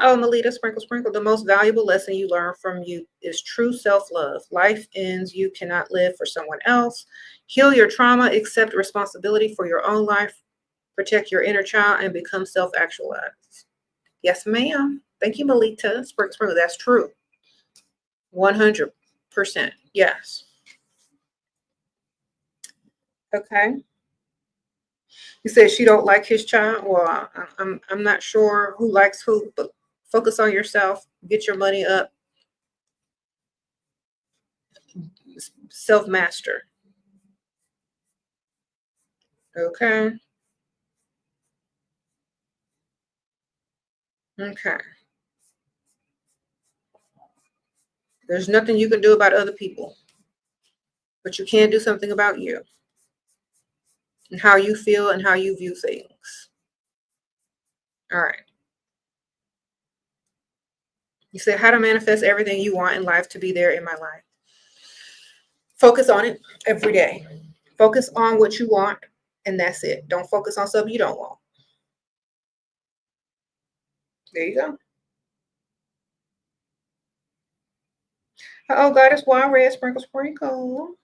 S1: Oh, Melita, sprinkle, sprinkle. The most valuable lesson you learn from you is true self-love. Life ends. You cannot live for someone else. Heal your trauma, accept responsibility for your own life, protect your inner child, and become self-actualized. Yes, ma'am. Thank you, Melita. Sprinkle, sprinkle. That's true. 100%. Yes. Okay. You said she don't like his child. Well, I'm not sure who likes who, but focus on yourself. Get your money up. Self-master. Okay. Okay. There's nothing you can do about other people, but you can do something about you and how you feel and how you view things. All right. You said how to manifest everything you want in life to be there in my life. Focus on it every day. Focus on what you want, and that's it. Don't focus on something you don't want. There you go. Oh, Goddess Wild Red, sprinkle, sprinkle.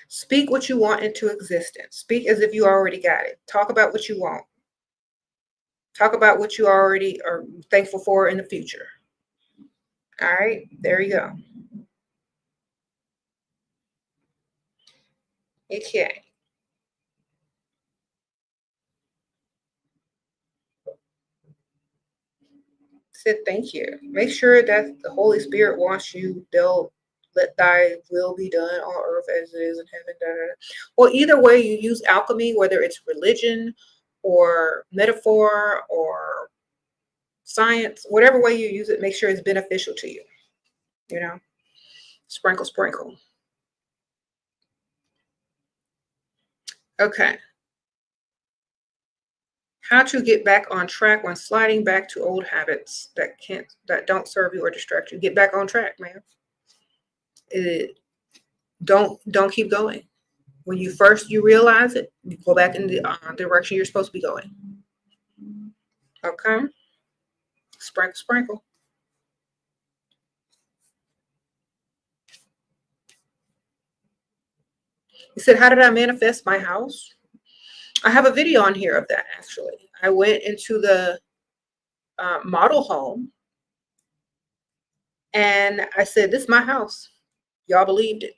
S1: Speak what you want into existence. Speak as if you already got it. Talk about what you want. Talk about what you already are thankful for in the future. All right, there you go. Okay. Said thank you. Make sure that the Holy Spirit wants you. They'll let thy will be done on earth as it is in heaven. Da, da, da. Well, either way you use alchemy, whether it's religion or metaphor or science, whatever way you use it, make sure it's beneficial to you. You know, sprinkle, sprinkle. Okay. How to get back on track when sliding back to old habits that don't serve you or distract you. Get back on track, man. Don't keep going. When you realize it, you go back in the direction you're supposed to be going. Okay. Sprinkle, sprinkle. You said, how did I manifest my house? I have a video on here of that, actually. I went into the model home and I said, this is my house. Y'all believed it.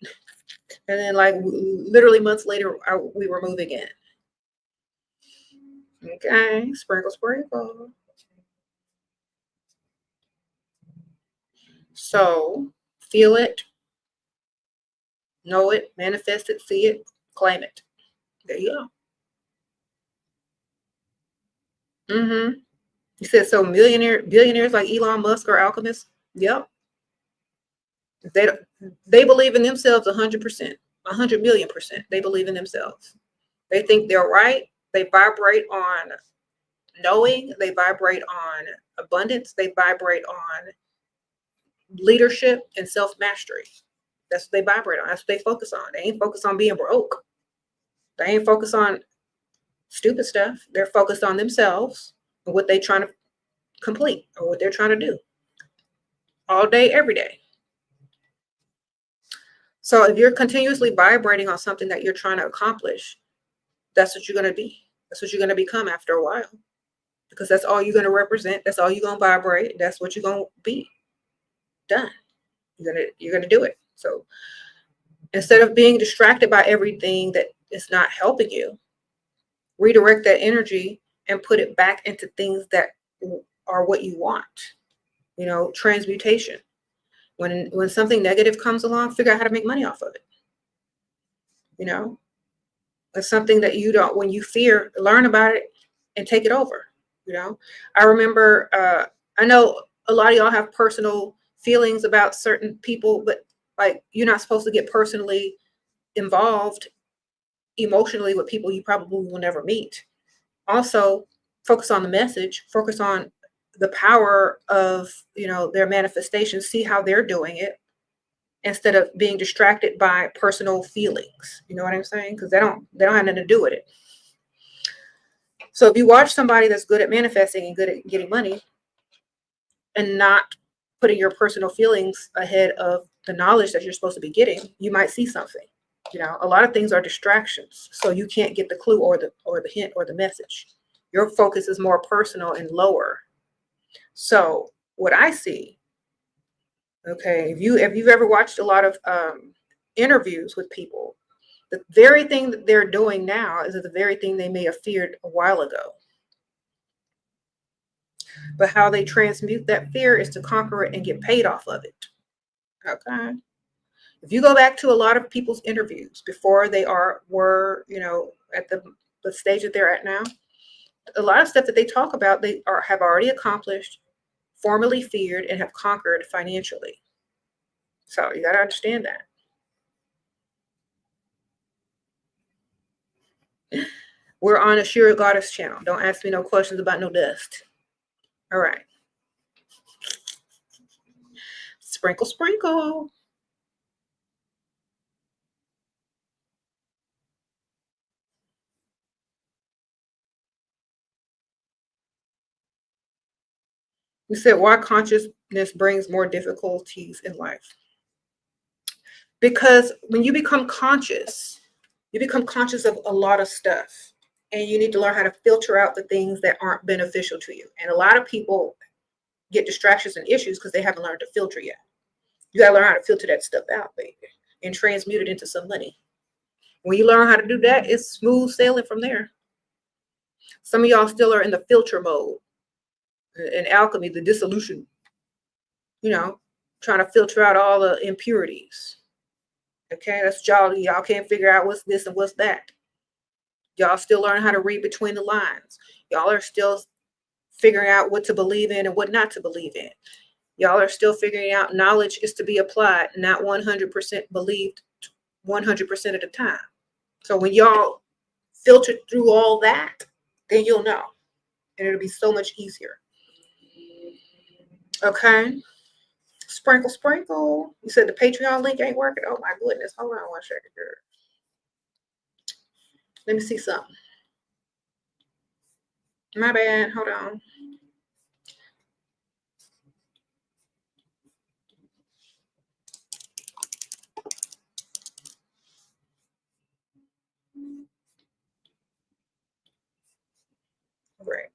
S1: And then like literally months later, we were moving in. Okay, sprinkle, sprinkle. So feel it, know it, manifest it, see it, claim it. There you go. You said, so billionaires like Elon Musk are alchemists? Yep. They believe in themselves 100%, 100 million%. They believe in themselves. They think they're right. They vibrate on knowing. They vibrate on abundance. They vibrate on leadership and self-mastery. That's what they vibrate on. That's what they focus on. They ain't focused on being broke. They ain't focused on stupid stuff. They're focused on themselves and what they're trying to complete or what they're trying to do all day, every day. So if you're continuously vibrating on something that you're trying to accomplish, that's what you're going to be. That's what you're going to become after a while, because that's all you're going to represent. That's all you're going to vibrate. That's what you're going to be. Done. You're going to do it. So instead of being distracted by everything that is not helping you, redirect that energy and put it back into things that are what you want. You know, transmutation. When something negative comes along, figure out how to make money off of it. You know, it's something that you don't, when you fear, learn about it and take it over. You know, I remember, I know a lot of y'all have personal feelings about certain people, but like, you're not supposed to get personally involved emotionally with people you probably will never meet. Also, focus on the message, focus on the power of, you know, their manifestation, see how they're doing it instead of being distracted by personal feelings. You know what I'm saying? Because they don't have nothing to do with it. So if you watch somebody that's good at manifesting and good at getting money and not putting your personal feelings ahead of the knowledge that you're supposed to be getting, you might see something. You know, a lot of things are distractions. So you can't get the clue or the hint or the message. Your focus is more personal and lower. So what I see, okay, if you've ever watched a lot of interviews with people, the very thing that they're doing now is the very thing they may have feared a while ago. But how they transmute that fear is to conquer it and get paid off of it. Okay. If you go back to a lot of people's interviews before they were, you know, at the stage that they're at now, a lot of stuff that they talk about, have already accomplished, formerly feared, and have conquered financially. So you got to understand that. We're on a SHERA Goddess channel. Don't ask me no questions about no dust. All right. Sprinkle, sprinkle. You said, why consciousness brings more difficulties in life? Because when you become conscious of a lot of stuff, and you need to learn how to filter out the things that aren't beneficial to you. And a lot of people get distractions and issues because they haven't learned to filter yet. You got to learn how to filter that stuff out, baby, and transmute it into some money. When you learn how to do that, it's smooth sailing from there. Some of y'all still are in the filter mode. In alchemy, the dissolution, you know, trying to filter out all the impurities. Okay, that's y'all can't figure out what's this and what's that. Y'all still learn how to read between the lines. Y'all are still figuring out what to believe in and what not to believe in. Y'all are still figuring out knowledge is to be applied, not 100% believed 100% of the time. So when y'all filter through all that, then you'll know. And it'll be so much easier. Okay. Sprinkle, sprinkle. You said the Patreon link ain't working? Oh my goodness. Hold on one second here. Let me see something. My bad. Hold on. Right.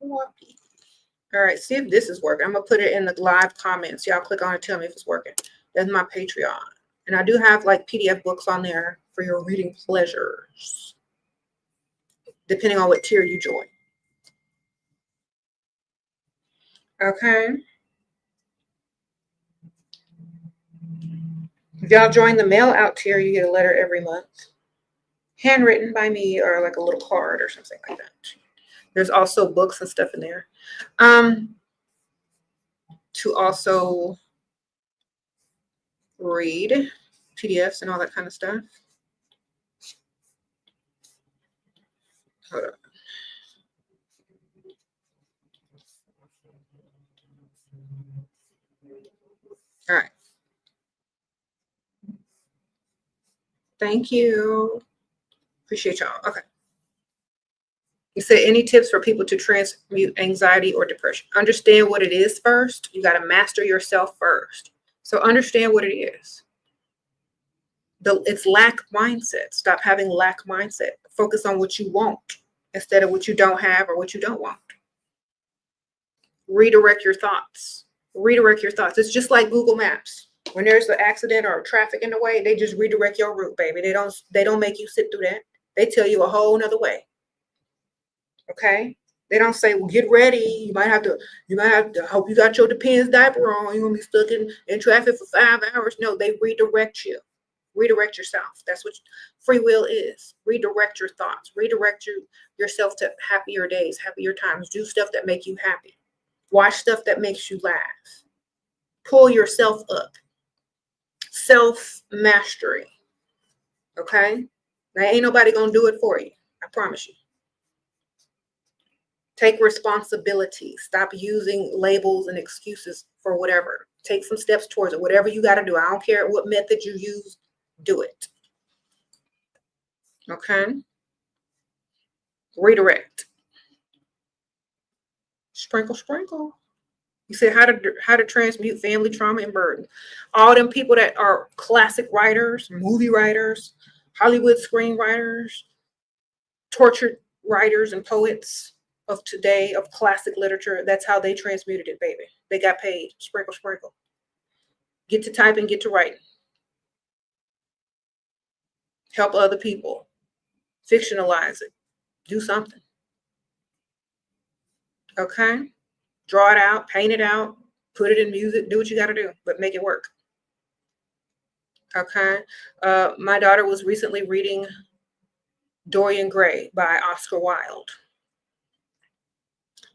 S1: All right, see if this is working. I'm going to put it in the live comments. Y'all click on it, tell me if it's working. That's my Patreon. And I do have like PDF books on there for your reading pleasures, depending on what tier you join. Okay. If y'all join the mail out tier, you get a letter every month, handwritten by me, or like a little card or something like that. There's also books and stuff in there. To also read PDFs and all that kind of stuff. Hold on. All right. Thank you. Appreciate y'all. Okay. You said any tips for people to transmute anxiety or depression? Understand what it is first. You got to master yourself first. So understand what it is. It's lack mindset. Stop having lack mindset. Focus on what you want instead of what you don't have or what you don't want. Redirect your thoughts. Redirect your thoughts. It's just like Google Maps. When there's an accident or traffic in the way, they just redirect your route, baby. They don't make you sit through that. They tell you a whole nother way. Okay? They don't say, well, get ready. You might have to hope you got your Depends diaper on. You're gonna be stuck in traffic for 5 hours. No, they redirect you. Redirect yourself. That's what free will is. Redirect your thoughts. Redirect yourself to happier days, happier times. Do stuff that make you happy. Watch stuff that makes you laugh. Pull yourself up. Self-mastery. Okay? Now, ain't nobody gonna do it for you. I promise you. Take responsibility. Stop using labels and excuses for whatever. Take some steps towards it. Whatever you got to do. I don't care what method you use. Do it. Okay? Redirect. Sprinkle, sprinkle. You said how to transmute family trauma and burden. All them people that are classic writers, movie writers, Hollywood screenwriters, tortured writers and poets of today, of classic literature, that's how they transmuted it, baby. They got paid. Sprinkle, sprinkle. Get to typing, get to writing. Help other people. Fictionalize it. Do something. Okay? Draw it out, paint it out, put it in music, do what you got to do, but make it work. Okay? My daughter was recently reading Dorian Gray by Oscar Wilde.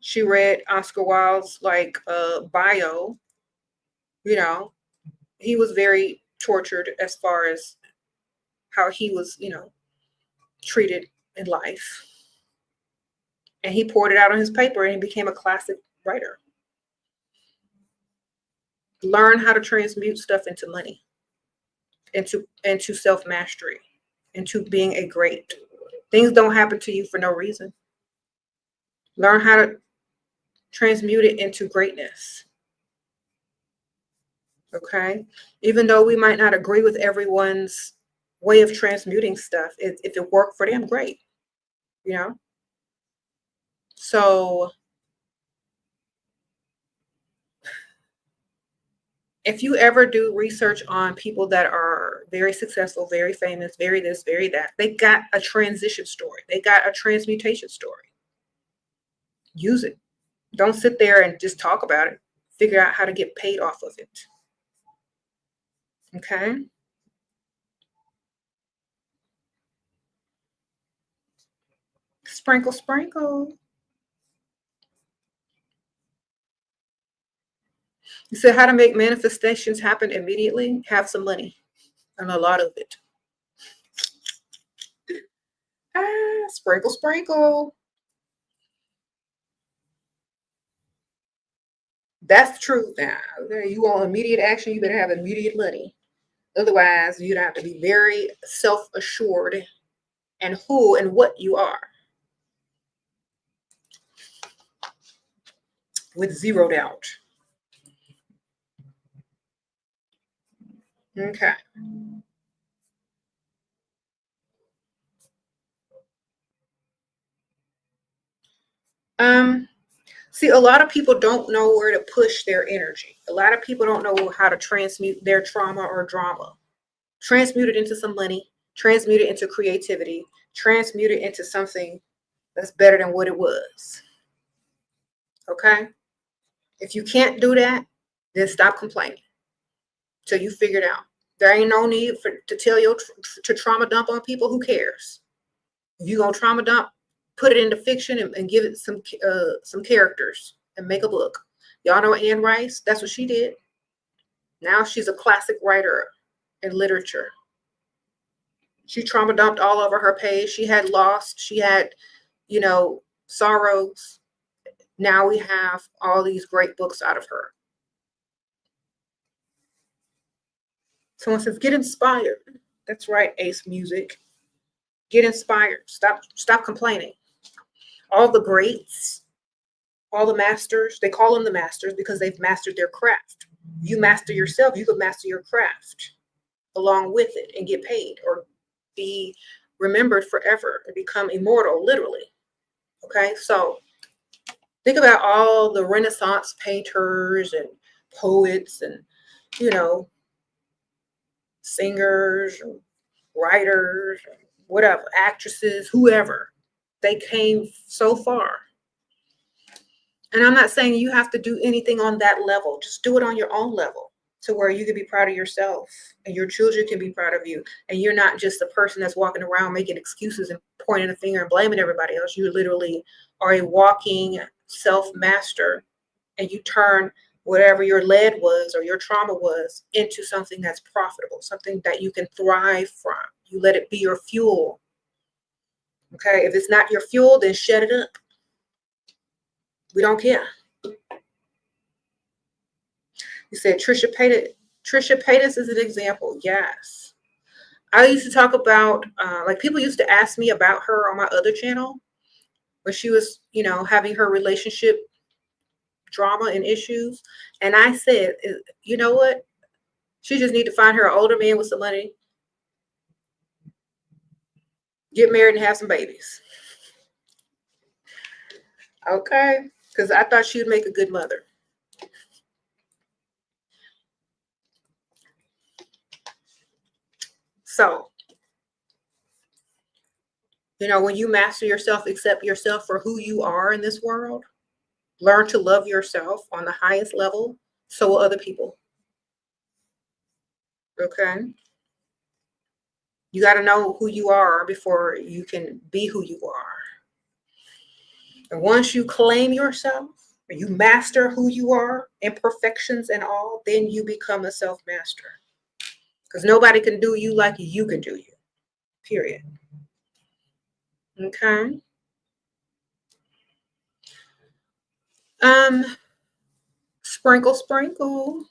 S1: She read Oscar Wilde's bio. You know, he was very tortured as far as how he was, treated in life. And he poured it out on his paper and he became a classic writer. Learn how to transmute stuff into money, into self-mastery, into being a great. Things don't happen to you for no reason. Learn how to transmute it into greatness. Okay? Even though we might not agree with everyone's way of transmuting stuff, if it worked for them, great. So if you ever do research on people that are very successful, very famous, very this, very that, they got a transition story. They got a transmutation story. Use it. Don't sit there and just talk about it. Figure out how to get paid off of it. Okay? Sprinkle, sprinkle. You said how to make manifestations happen immediately. Have some money and a lot of it. Sprinkle, sprinkle. That's true now. You want immediate action, you better have immediate money. Otherwise, you'd have to be very self-assured and who and what you are. With zero doubt. Okay. See, a lot of people don't know where to push their energy. A lot of people don't know how to transmute their trauma or drama. Transmute it into some money, transmute it into creativity, transmute it into something that's better than what it was. Okay? If you can't do that, then stop complaining till you figure it out. There ain't no need to tell your to trauma dump on people. Who cares? If you're gonna trauma dump, put it into fiction and give it some characters and make a book. Y'all know Anne Rice? That's what she did. Now she's a classic writer in literature. She trauma dumped all over her page. She had lost. She had, sorrows. Now we have all these great books out of her. Someone says, get inspired. That's right, Ace Music. Get inspired. Stop complaining. All the greats, all the masters, they call them the masters because they've mastered their craft. You master yourself, you could master your craft along with it and get paid or be remembered forever and become immortal, literally. Okay, so think about all the Renaissance painters and poets and, singers, and writers, whatever, actresses, whoever. They came so far. And I'm not saying you have to do anything on that level. Just do it on your own level to where you can be proud of yourself and your children can be proud of you. And you're not just a person that's walking around making excuses and pointing a finger and blaming everybody else. You literally are a walking self-master, and you turn whatever your lead was or your trauma was into something that's profitable, something that you can thrive from. You let it be your fuel. Okay, if it's not your fuel, then shut it up. We don't care. You said Trisha Paytas is an example. Yes. I used to talk about, people used to ask me about her on my other channel where she was, having her relationship drama and issues. And I said, you know what? She just need to find her an older man with some money, get married and have some babies. Okay. Because I thought she would make a good mother. So, when you master yourself, accept yourself for who you are in this world, learn to love yourself on the highest level, so will other people. Okay? You got to know who you are before you can be who you are. And once you claim yourself, or you master who you are, imperfections and all, then you become a self-master. Because nobody can do you like you can do you. Period. Okay? Sprinkle, sprinkle.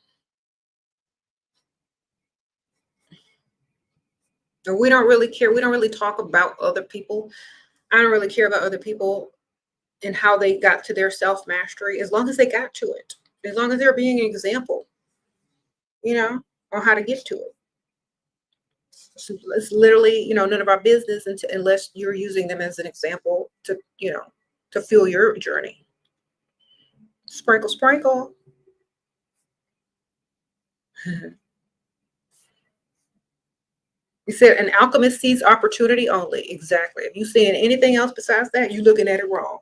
S1: And we don't really care. We don't really talk about other people. I don't really care about other people and how they got to their self-mastery, as long as they got to it, as long as they're being an example, on how to get to it. So it's literally, none of our business unless you're using them as an example to, to fuel your journey. Sprinkle, sprinkle. You said an alchemist sees opportunity only. Exactly. If you're seeing anything else besides that, you're looking at it wrong.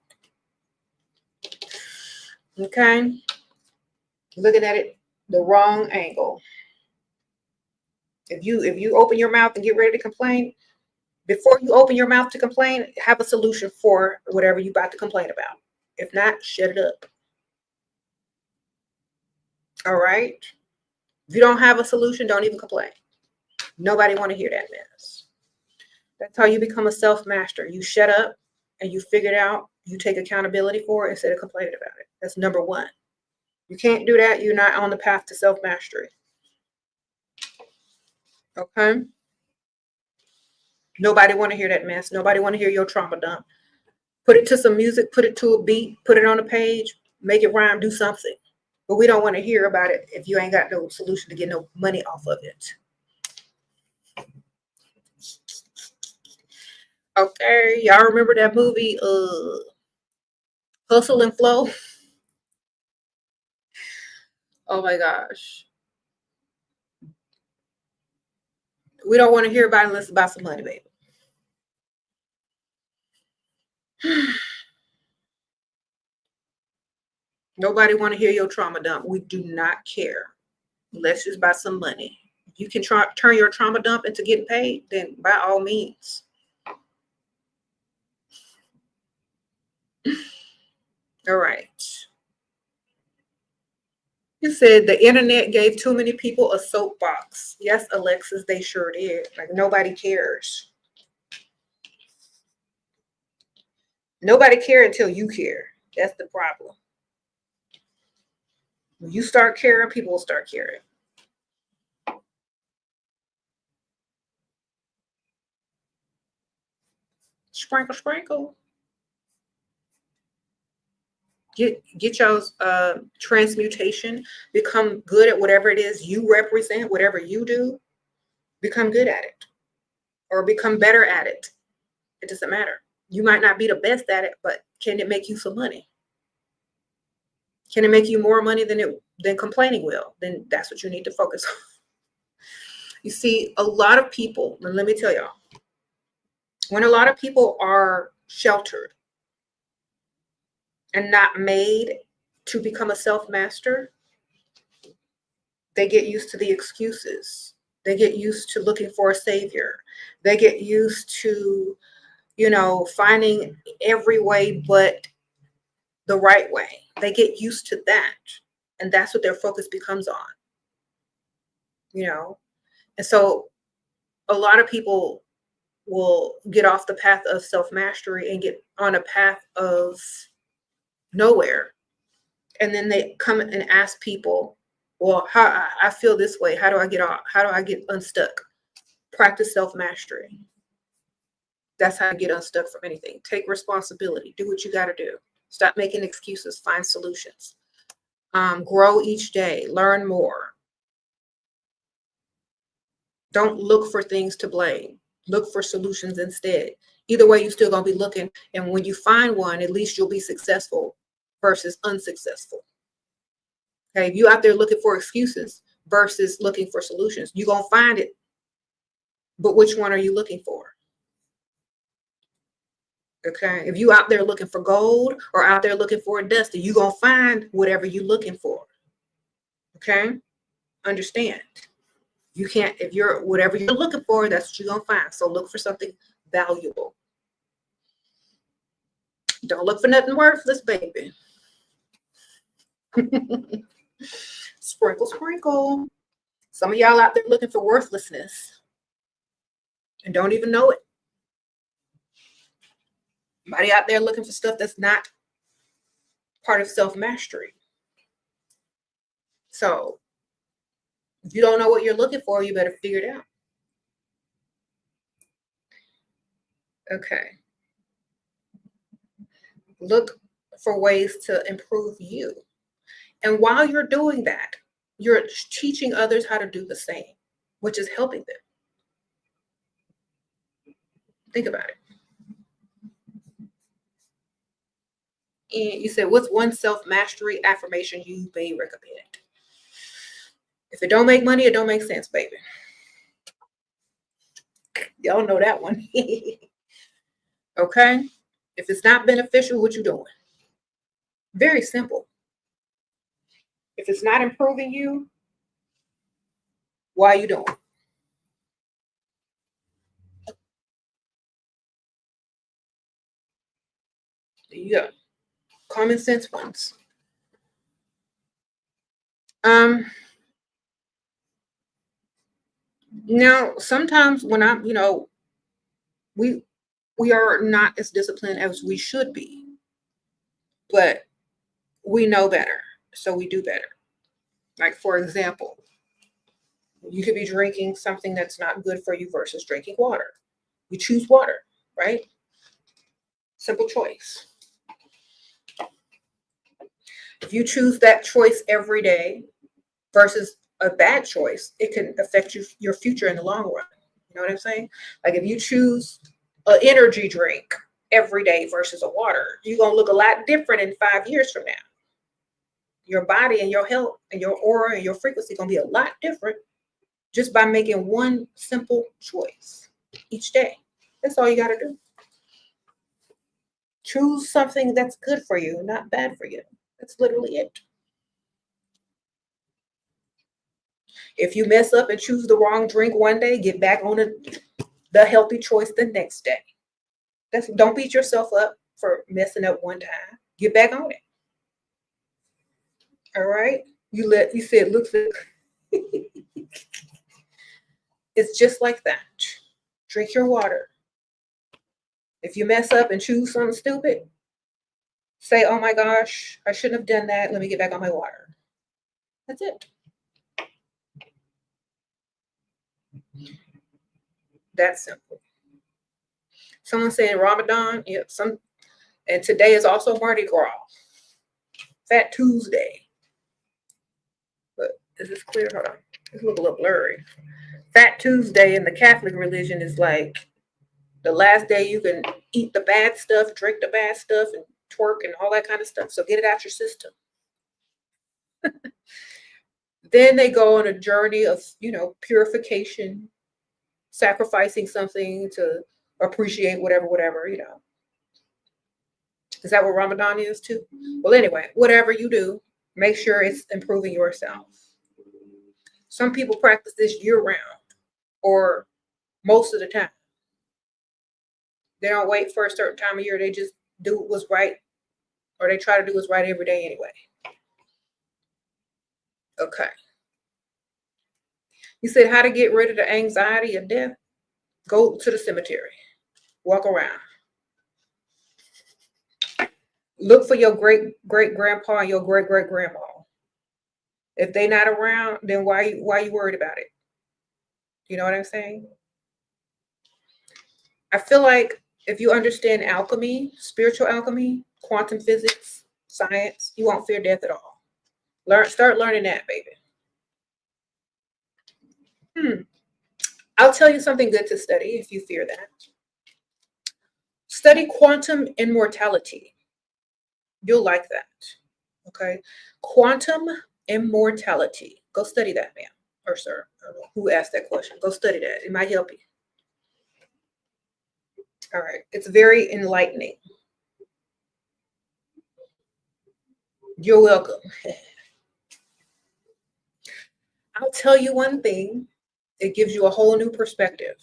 S1: Okay? Looking at it the wrong angle. If you open your mouth and get ready to complain, Before you open your mouth to complain, have a solution for whatever you're about to complain about. If not, shut it up. All right? If you don't have a solution, don't even complain. Nobody want to hear that mess. That's how you become a self-master. You shut up and you figure it out. You take accountability for it instead of complaining about it. That's number one. You can't do that. You're not on the path to self-mastery. Okay? Nobody want to hear that mess. Nobody want to hear your trauma dump. Put it to some music, put it to a beat, put it on a page, make it rhyme, do something. But we don't want to hear about it if you ain't got no solution to get no money off of it. Okay, y'all remember that movie, Hustle and Flow? Oh my gosh. We don't want to hear about it unless it's about some money, baby. Nobody want to hear your trauma dump. We do not care. Unless it's about some money. If you can turn your trauma dump into getting paid, then by all means. All right. You said the internet gave too many people a soapbox. Yes, Alexis, they sure did. Like, nobody cares. Nobody cares until you care. That's the problem. When you start caring, people will start caring. Sprinkle, sprinkle. Get y'all's transmutation. Become good at whatever it is you represent, whatever you do. Become good at it. Or become better at it. It doesn't matter. You might not be the best at it, but can it make you some money? Can it make you more money than complaining will? Then that's what you need to focus on. You see, a lot of people, and let me tell y'all, when a lot of people are sheltered and not made to become a self-master, they get used to the excuses. They get used to looking for a savior. They get used to, finding every way but the right way. They get used to that. And that's what their focus becomes on. And so a lot of people will get off the path of self-mastery and get on a path of nowhere. And then they come and ask people, well, how I feel this way. How do I get off? How do I get unstuck? Practice self-mastery. That's how you get unstuck from anything. Take responsibility. Do what you got to do. Stop making excuses. Find solutions. Grow each day. Learn more. Don't look for things to blame. Look for solutions instead. Either way, you're still going to be looking. And when you find one, at least you'll be successful versus unsuccessful. Okay, if you're out there looking for excuses versus looking for solutions, you're going to find it. But which one are you looking for? Okay, if you out there looking for gold or out there looking for a duster, you're going to find whatever you're looking for. Okay, understand. You can't, if you're, whatever you're looking for, that's what you're going to find. So look for something valuable. Don't look for nothing worthless, baby. Sprinkle, sprinkle. Some of y'all out there looking for worthlessness and don't even know it. Somebody out there looking for stuff that's not part of self-mastery. So if you don't know what you're looking for, you better figure it out. Okay. Look for ways to improve you. And while you're doing that, you're teaching others how to do the same, which is helping them. Think about it. And you said, what's one self-mastery affirmation you may recommend? If it don't make money, it don't make sense, baby. Y'all know that one. Okay? If it's not beneficial, what you doing? Very simple. If it's not improving you, why are you doing? Yeah, common sense ones. Now, sometimes when I'm, we are not as disciplined as we should be, but we know better, so we do better. Like, for example, you could be drinking something that's not good for you versus drinking water. You choose water, right? Simple choice. If you choose that choice every day versus a bad choice, it can affect your future in the long run. You know what I'm saying? Like, if you choose an energy drink every day versus a water, you're going to look a lot different in 5 years from now. Your body and your health and your aura and your frequency going to be a lot different just by making one simple choice each day. That's all you got to do. Choose something that's good for you, not bad for you. That's literally it. If you mess up and choose the wrong drink one day, get back on the healthy choice the next day. Don't beat yourself up for messing up one time. Get back on it. All right? You said looks it's just like that. Drink your water. If you mess up and choose something stupid, say, oh my gosh, I shouldn't have done that. Let me get back on my water. That's it. That's simple. Someone saying Ramadan, yeah, and today is also Mardi Gras. Fat Tuesday. But is this clear? Hold on. This looks a little blurry. Fat Tuesday in the Catholic religion is like the last day you can eat the bad stuff, drink the bad stuff, and twerk and all that kind of stuff. So get it out your system. Then they go on a journey of, purification, sacrificing something to appreciate whatever. Is that what Ramadan is too? Well, anyway, whatever you do, make sure it's improving yourself. Some people practice this year round or most of the time. They don't wait for a certain time of year. They just do what's right, or they try to do what's right every day anyway. Okay. You said how to get rid of the anxiety of death? Go to the cemetery. Walk around. Look for your great-great-grandpa and your great-great-grandma. If they're not around, then why you worried about it? You know what I'm saying? I feel like if you understand alchemy, spiritual alchemy, quantum physics, science, you won't fear death at all. Start learning that, baby. I'll tell you something good to study if you fear that. Study quantum immortality. You'll like that. Okay. Quantum immortality. Go study that, ma'am or sir. I don't know who asked that question. Go study that. It might help you. All right. It's very enlightening. You're welcome. I'll tell you one thing. It gives you a whole new perspective.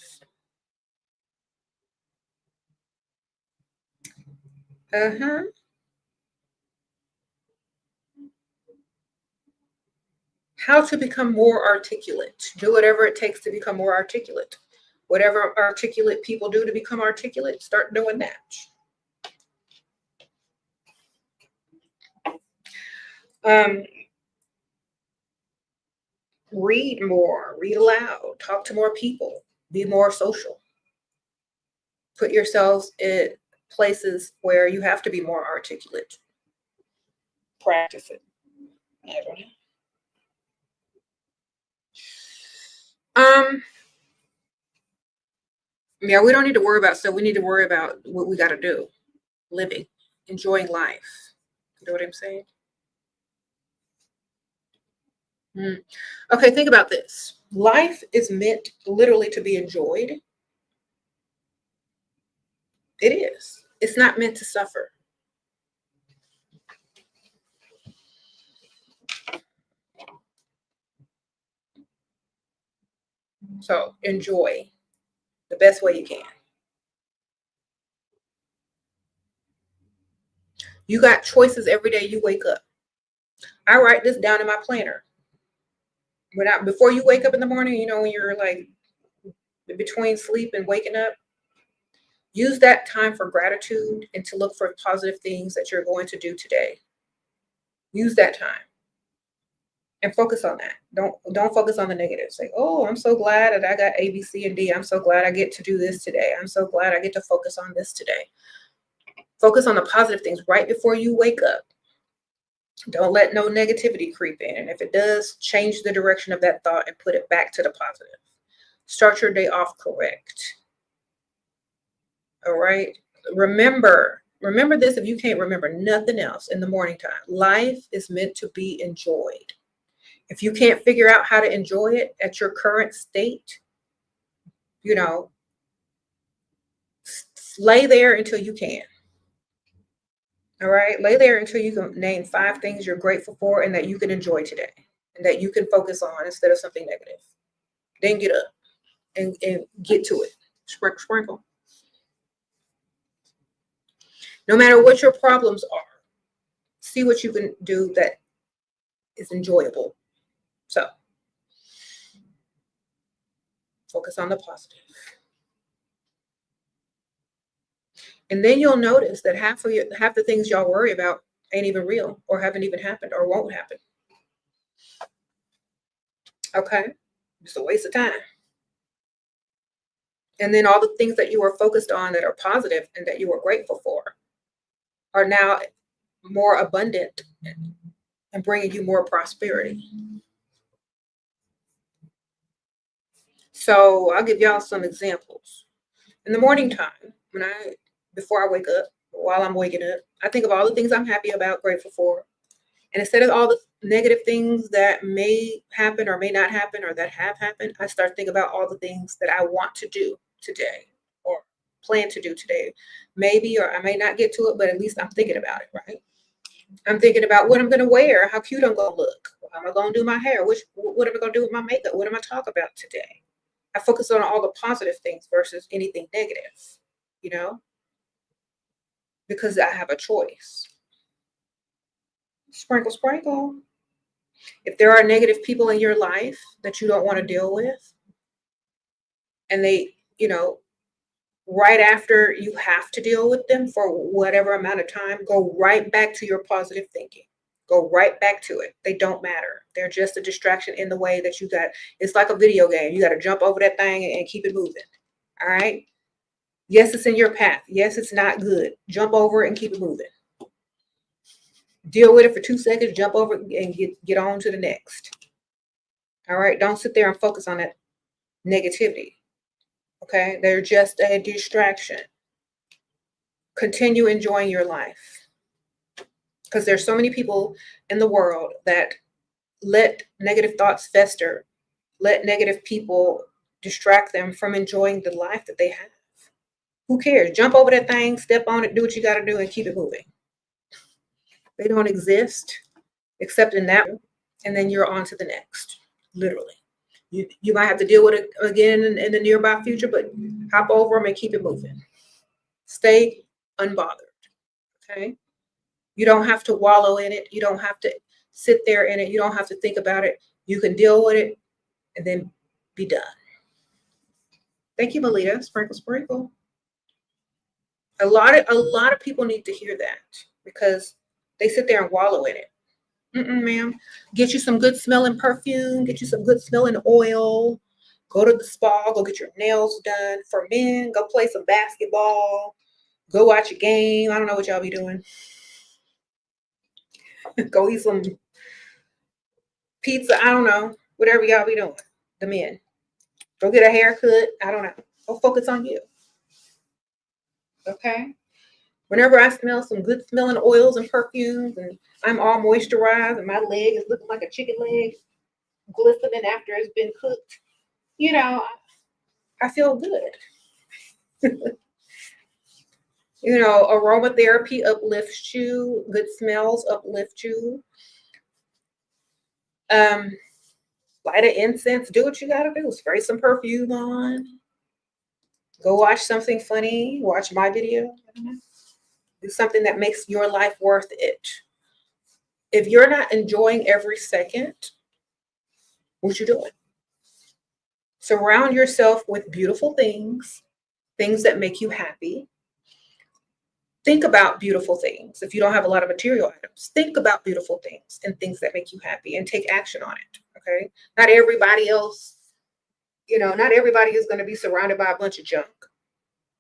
S1: How to become more articulate. Do whatever it takes to become more articulate. Whatever articulate people do to become articulate, start doing that. Read more, read aloud, talk to more people, be more social. Put yourselves in places where you have to be more articulate. Practice it. I don't know. Yeah, we don't need to worry about stuff. We need to worry about what we got to do. Living, enjoying life. You know what I'm saying? Okay, think about this. Life is meant literally to be enjoyed. It is. It's not meant to suffer. So enjoy the best way you can. You got choices every day you wake up. I write this down in my planner. Before you wake up in the morning, you know, when you're like between sleep and waking up, use that time for gratitude and to look for positive things that you're going to do today. Use that time and focus on that. Don't focus on the negatives. Like, oh, I'm so glad that I got A, B, C, and D. I'm so glad I get to do this today. I'm so glad I get to focus on this today. Focus on the positive things right before you wake up. Don't let no negativity creep in. And if it does, change the direction of that thought and put it back to the positive. Start your day off correct. All right. Remember this if you can't remember nothing else in the morning time. Life is meant to be enjoyed. If you can't figure out how to enjoy it at your current state, you know, lay there until you can. All right. Lay there until you can name 5 things you're grateful for and that you can enjoy today and that you can focus on instead of something negative. Then get up and get to it. Sprinkle. No matter what your problems are, see what you can do that is enjoyable. So focus on the positive. And then you'll notice that half the things y'all worry about ain't even real or haven't even happened or won't happen. Okay? It's a waste of time. And then all the things that you were focused on that are positive and that you were grateful for are now more abundant and bringing you more prosperity. So I'll give y'all some examples. In the morning time, before I wake up, while I'm waking up, I think of all the things I'm happy about, grateful for. And instead of all the negative things that may happen or may not happen or that have happened, I start thinking about all the things that I want to do today or plan to do today. Maybe, or I may not get to it, but at least I'm thinking about it, right? I'm thinking about what I'm going to wear, how cute I'm going to look. How am I going to do my hair? What am I going to do with my makeup? What am I talking about today? I focus on all the positive things versus anything negative, you know, because I have a choice. Sprinkle. If there are negative people in your life that you don't want to deal with, and they, you know, right after you have to deal with them for whatever amount of time, go right back to your positive thinking. Go right back to it. They don't matter. They're just a distraction in the way that you got. It's like a video game. You got to jump over that thing and keep it moving. All right. Yes, it's in your path. Yes, it's not good. Jump over it and keep it moving. Deal with it for 2 seconds, jump over and get on to the next. All right. Don't sit there and focus on that negativity. Okay. They're just a distraction. Continue enjoying your life. Because there's so many people in the world that let negative thoughts fester, let negative people distract them from enjoying the life that they have. Who cares? Jump over that thing, step on it, do what you got to do, and keep it moving. They don't exist except in that, and then you're on to the next, literally. You might have to deal with it again in the nearby future, but hop over them and keep it moving. Stay unbothered, okay? You don't have to wallow in it. You don't have to sit there in it. You don't have to think about it. You can deal with it and then be done. Thank you, Melita. Sprinkle. A lot of people need to hear that because they sit there and wallow in it. Ma'am. Get you some good smelling perfume. Get you some good smelling oil. Go to the spa. Go get your nails done. For men, go play some basketball. Go watch a game. I don't know what y'all be doing. Go eat some pizza. I don't know. Whatever y'all be doing. The men. Go get a haircut. I don't know. Go focus on you. Okay? Whenever I smell some good smelling oils and perfumes and I'm all moisturized and my leg is looking like a chicken leg, glistening after it's been cooked, you know, I feel good. You know, aromatherapy uplifts you. Good smells uplift you. Light an incense. Do what you got to do. Spray some perfume on. Go watch something funny. Watch my video. Do something that makes your life worth it. If you're not enjoying every second, what you doing? Surround yourself with beautiful things, things that make you happy. Think about beautiful things. If you don't have a lot of material items, think about beautiful things and things that make you happy and take action on it. Okay. Not everybody else, not everybody is going to be surrounded by a bunch of junk,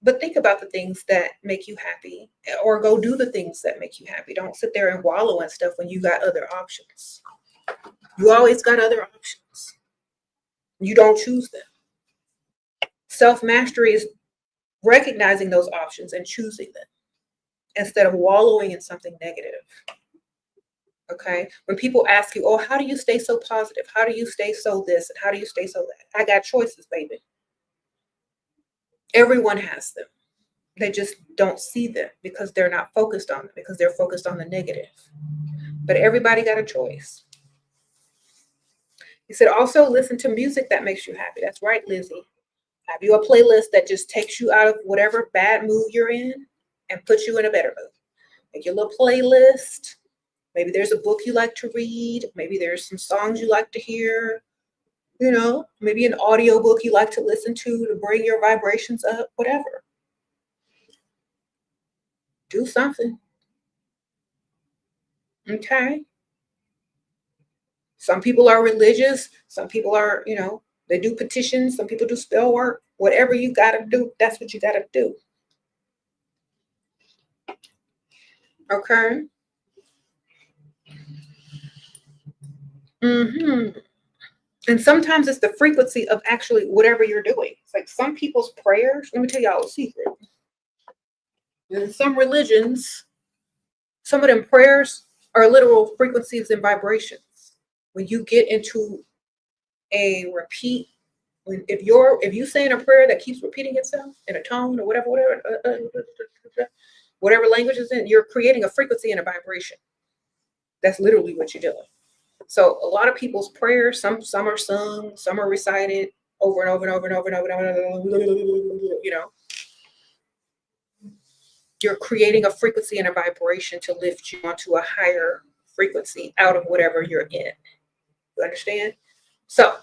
S1: but think about the things that make you happy, or go do the things that make you happy. Don't sit there and wallow in stuff when you got other options. You always got other options. You don't choose them. Self-mastery is recognizing those options and choosing them instead of wallowing in something negative. Okay. When people ask you, oh, how do you stay so positive? How do you stay so this? And how do you stay so that? I got choices, baby. Everyone has them. They just don't see them because they're not focused on them, because they're focused on the negative. But everybody got a choice. He said, also listen to music that makes you happy. That's right, Lizzie. Have you a playlist that just takes you out of whatever bad mood you're in and puts you in a better mood? Make your little playlist. Maybe there's a book you like to read. Maybe there's some songs you like to hear. Maybe an audio book you like to listen to bring your vibrations up, whatever. Do something. Okay. Some people are religious. Some people are, they do petitions. Some people do spell work. Whatever you got to do, that's what you got to do. Okay. And sometimes it's the frequency of actually whatever you're doing. It's like some people's prayers. Let me tell y'all a secret. In some religions, some of them prayers are literal frequencies and vibrations. When you get into a repeat, if you saying a prayer that keeps repeating itself in a tone or whatever language is in, you're creating a frequency and a vibration. That's literally what you're doing. So a lot of people's prayers, some are sung, some are recited over and over and over and over and over and over. You're creating a frequency and a vibration to lift you onto a higher frequency out of whatever you're in. You understand? So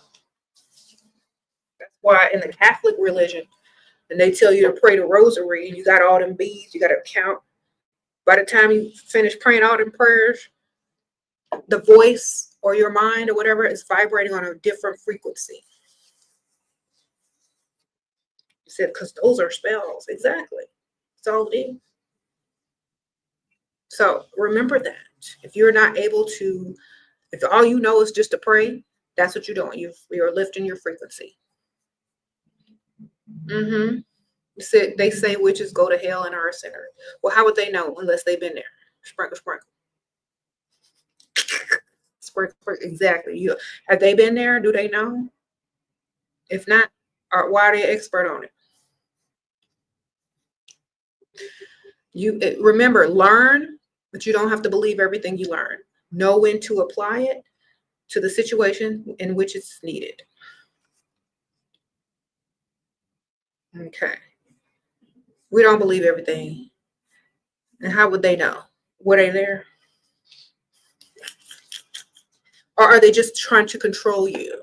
S1: that's why in the Catholic religion, and they tell you to pray the rosary, and you got all them beads, you got to count. By the time you finish praying all them prayers, the voice or your mind or whatever is vibrating on a different frequency. You said, because those are spells. Exactly. That's all it is. So remember that. If you're not able to, if all you know is just to pray, that's what you're doing. You're lifting your frequency. They say witches go to hell and are a sinner. Well, how would they know unless they've been there? Sprinkle, sprinkle. Sprinkle, sprinkle. Exactly. Have they been there? Do they know? If not, why are they an expert on it? Remember, learn, but you don't have to believe everything you learn. Know when to apply it to the situation in which it's needed. Okay. We don't believe everything. And how would they know? Were they there? Or are they just trying to control you?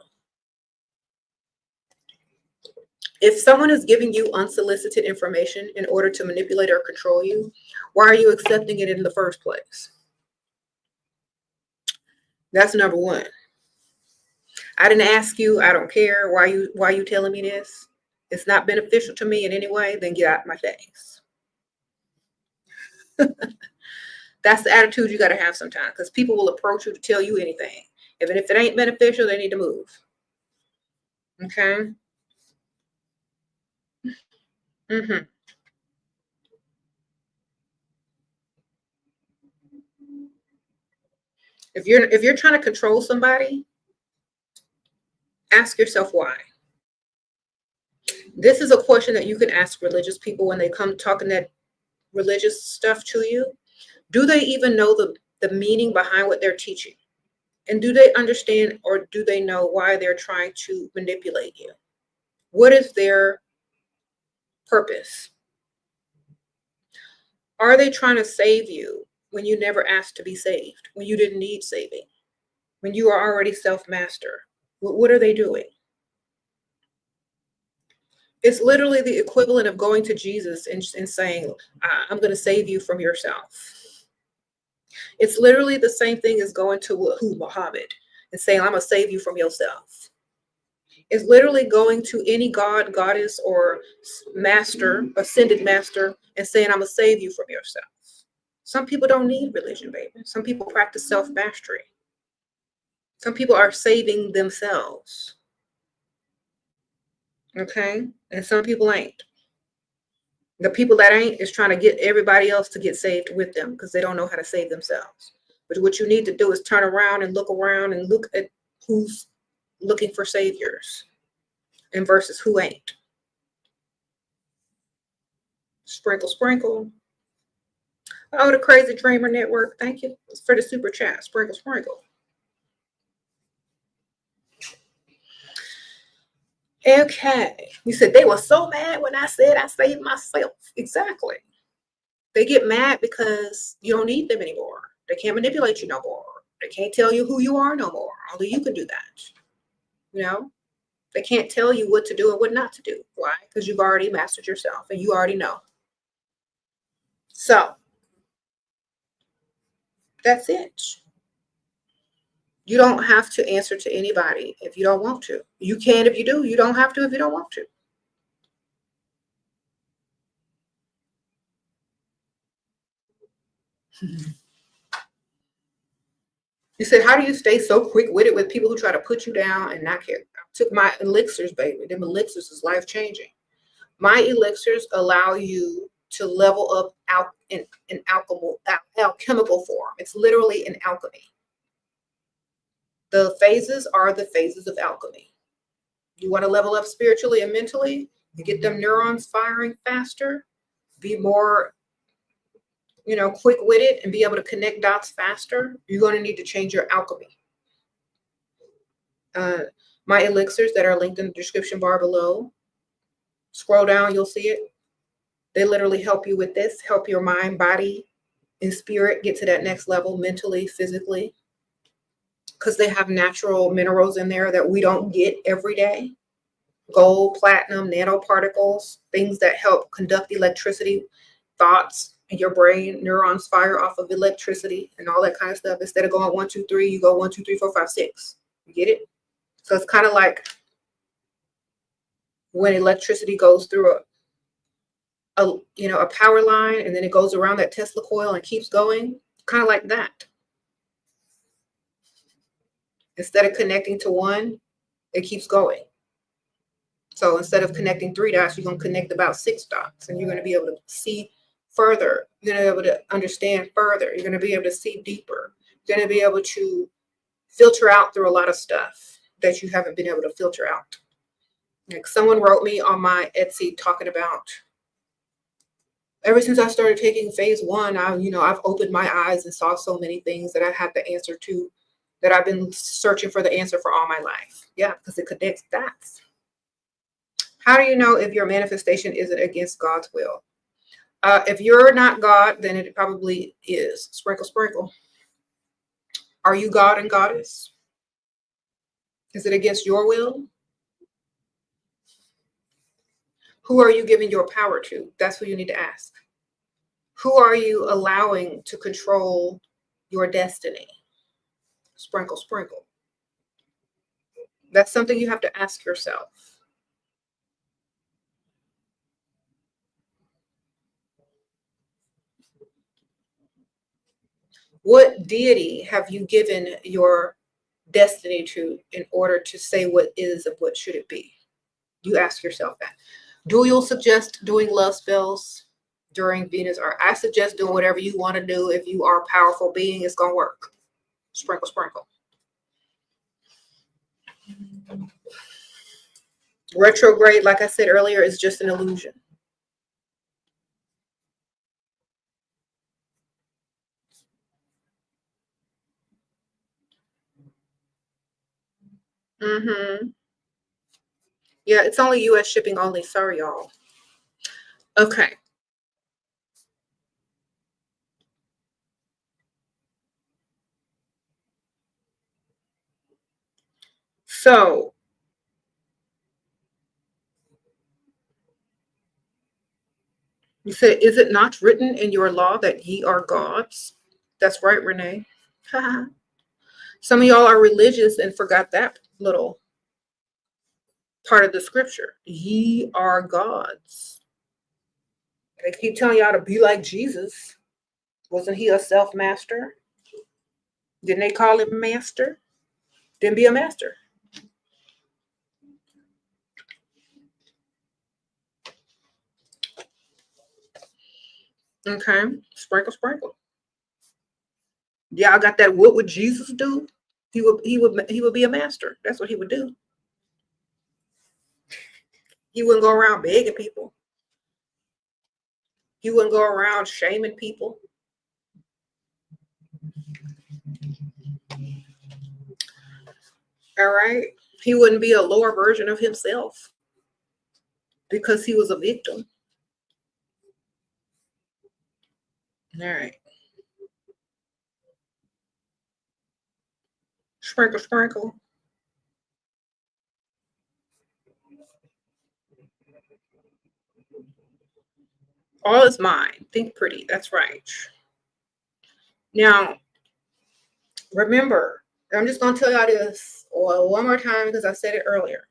S1: If someone is giving you unsolicited information in order to manipulate or control you, why are you accepting it in the first place? That's number one. I didn't ask you. I don't care. Why you telling me this? It's not beneficial to me in any way. Then get out of my face. That's the attitude you got to have sometimes, because people will approach you to tell you anything. Even if it ain't beneficial, they need to move. Okay. If you're trying to control somebody, ask yourself why. This is a question that you can ask religious people when they come talking that religious stuff to you. Do they even know the meaning behind what they're teaching? And do they understand, or do they know why they're trying to manipulate you? What is their purpose? Are they trying to save you when you never asked to be saved, when you didn't need saving, when you are already self-master? What are they doing? It's literally the equivalent of going to Jesus and saying, I'm going to save you from yourself. It's literally the same thing as going to Muhammad and saying, I'm going to save you from yourself. It's literally going to any god, goddess, or master, ascended master, and saying, I'm going to save you from yourself. Some people don't need religion, baby. Some people practice self-mastery. Some people are saving themselves. Okay? And some people ain't. The people that ain't is trying to get everybody else to get saved with them because they don't know how to save themselves. But what you need to do is turn around and look at who's looking for saviors and versus who ain't. Sprinkle, sprinkle. Oh, the Crazy Dreamer Network. Thank you for the super chat. Sprinkle, sprinkle. Okay. You said they were so mad when I said I saved myself. Exactly. They get mad because you don't need them anymore. They can't manipulate you no more. They can't tell you who you are no more. Only you can do that. You know? They can't tell you what to do and what not to do. Why? Because you've already mastered yourself and you already know. So, that's it. You don't have to answer to anybody if you don't want to. You can if you do. You don't have to if you don't want to. You said, how do you stay so quick-witted with people who try to put you down and not care? I took my elixirs, baby. Them elixirs is life-changing. My elixirs allow you to level up out in alchemical form. It's literally an alchemy. The phases are the phases of alchemy. You want to level up spiritually and mentally, you get them neurons firing faster, be more, quick-witted and be able to connect dots faster, you're going to need to change your alchemy. My elixirs that are linked in the description bar below, scroll down, you'll see it. They literally help you with this, help your mind, body, and spirit get to that next level mentally, physically, because they have natural minerals in there that we don't get every day. Gold, platinum, nanoparticles, things that help conduct electricity, thoughts in your brain, neurons fire off of electricity and all that kind of stuff. Instead of going 1, 2, 3, you go 1, 2, 3, 4, 5, 6. You get it? So it's kind of like when electricity goes through a power line and then it goes around that Tesla coil and keeps going, kind of like that. Instead of connecting to one, it keeps going. So instead of connecting 3 dots, you're going to connect about 6 dots, and you're going to be able to see further. You're going to be able to understand further. You're going to be able to see deeper. You're going to be able to filter out through a lot of stuff that you haven't been able to filter out. Like someone wrote me on my Etsy talking about, ever since I started taking phase 1, I've opened my eyes and saw so many things that I had the answer to, that I've been searching for the answer for all my life. Yeah, because it connects dots. How do you know if your manifestation isn't against God's will? If you're not God, then it probably is. Sprinkle, sprinkle. Are you God and goddess? Is it against your will? Who are you giving your power to? That's who you need to ask. Who are you allowing to control your destiny? Sprinkle, sprinkle. That's something you have to ask yourself. What deity have you given your destiny to in order to say what is and what should it be? You ask yourself that. You'll suggest doing love spells during Venus, or I suggest doing whatever you want to do. If you are a powerful being, it's going to work. Sprinkle, sprinkle. Retrograde, like I said earlier, is just an illusion. Yeah, it's only U.S. shipping only. Sorry, y'all. Okay. So you said, is it not written in your law that ye are gods? That's right, Renee. Some of y'all are religious and forgot that little part of the scripture. Ye are gods. They keep telling y'all to be like Jesus. Wasn't he a self-master? Didn't they call him master? Then be a master. Okay, sprinkle, sprinkle. Y'all got that? What would Jesus do? He would be a master. That's what he would do. He wouldn't go around begging people. He wouldn't go around shaming people. All right. He wouldn't be a lower version of himself because he was a victim. All right. Sprinkle, sprinkle. All is mine. Think pretty. That's right. Now, remember, I'm just going to tell y'all this one more time because I said it earlier.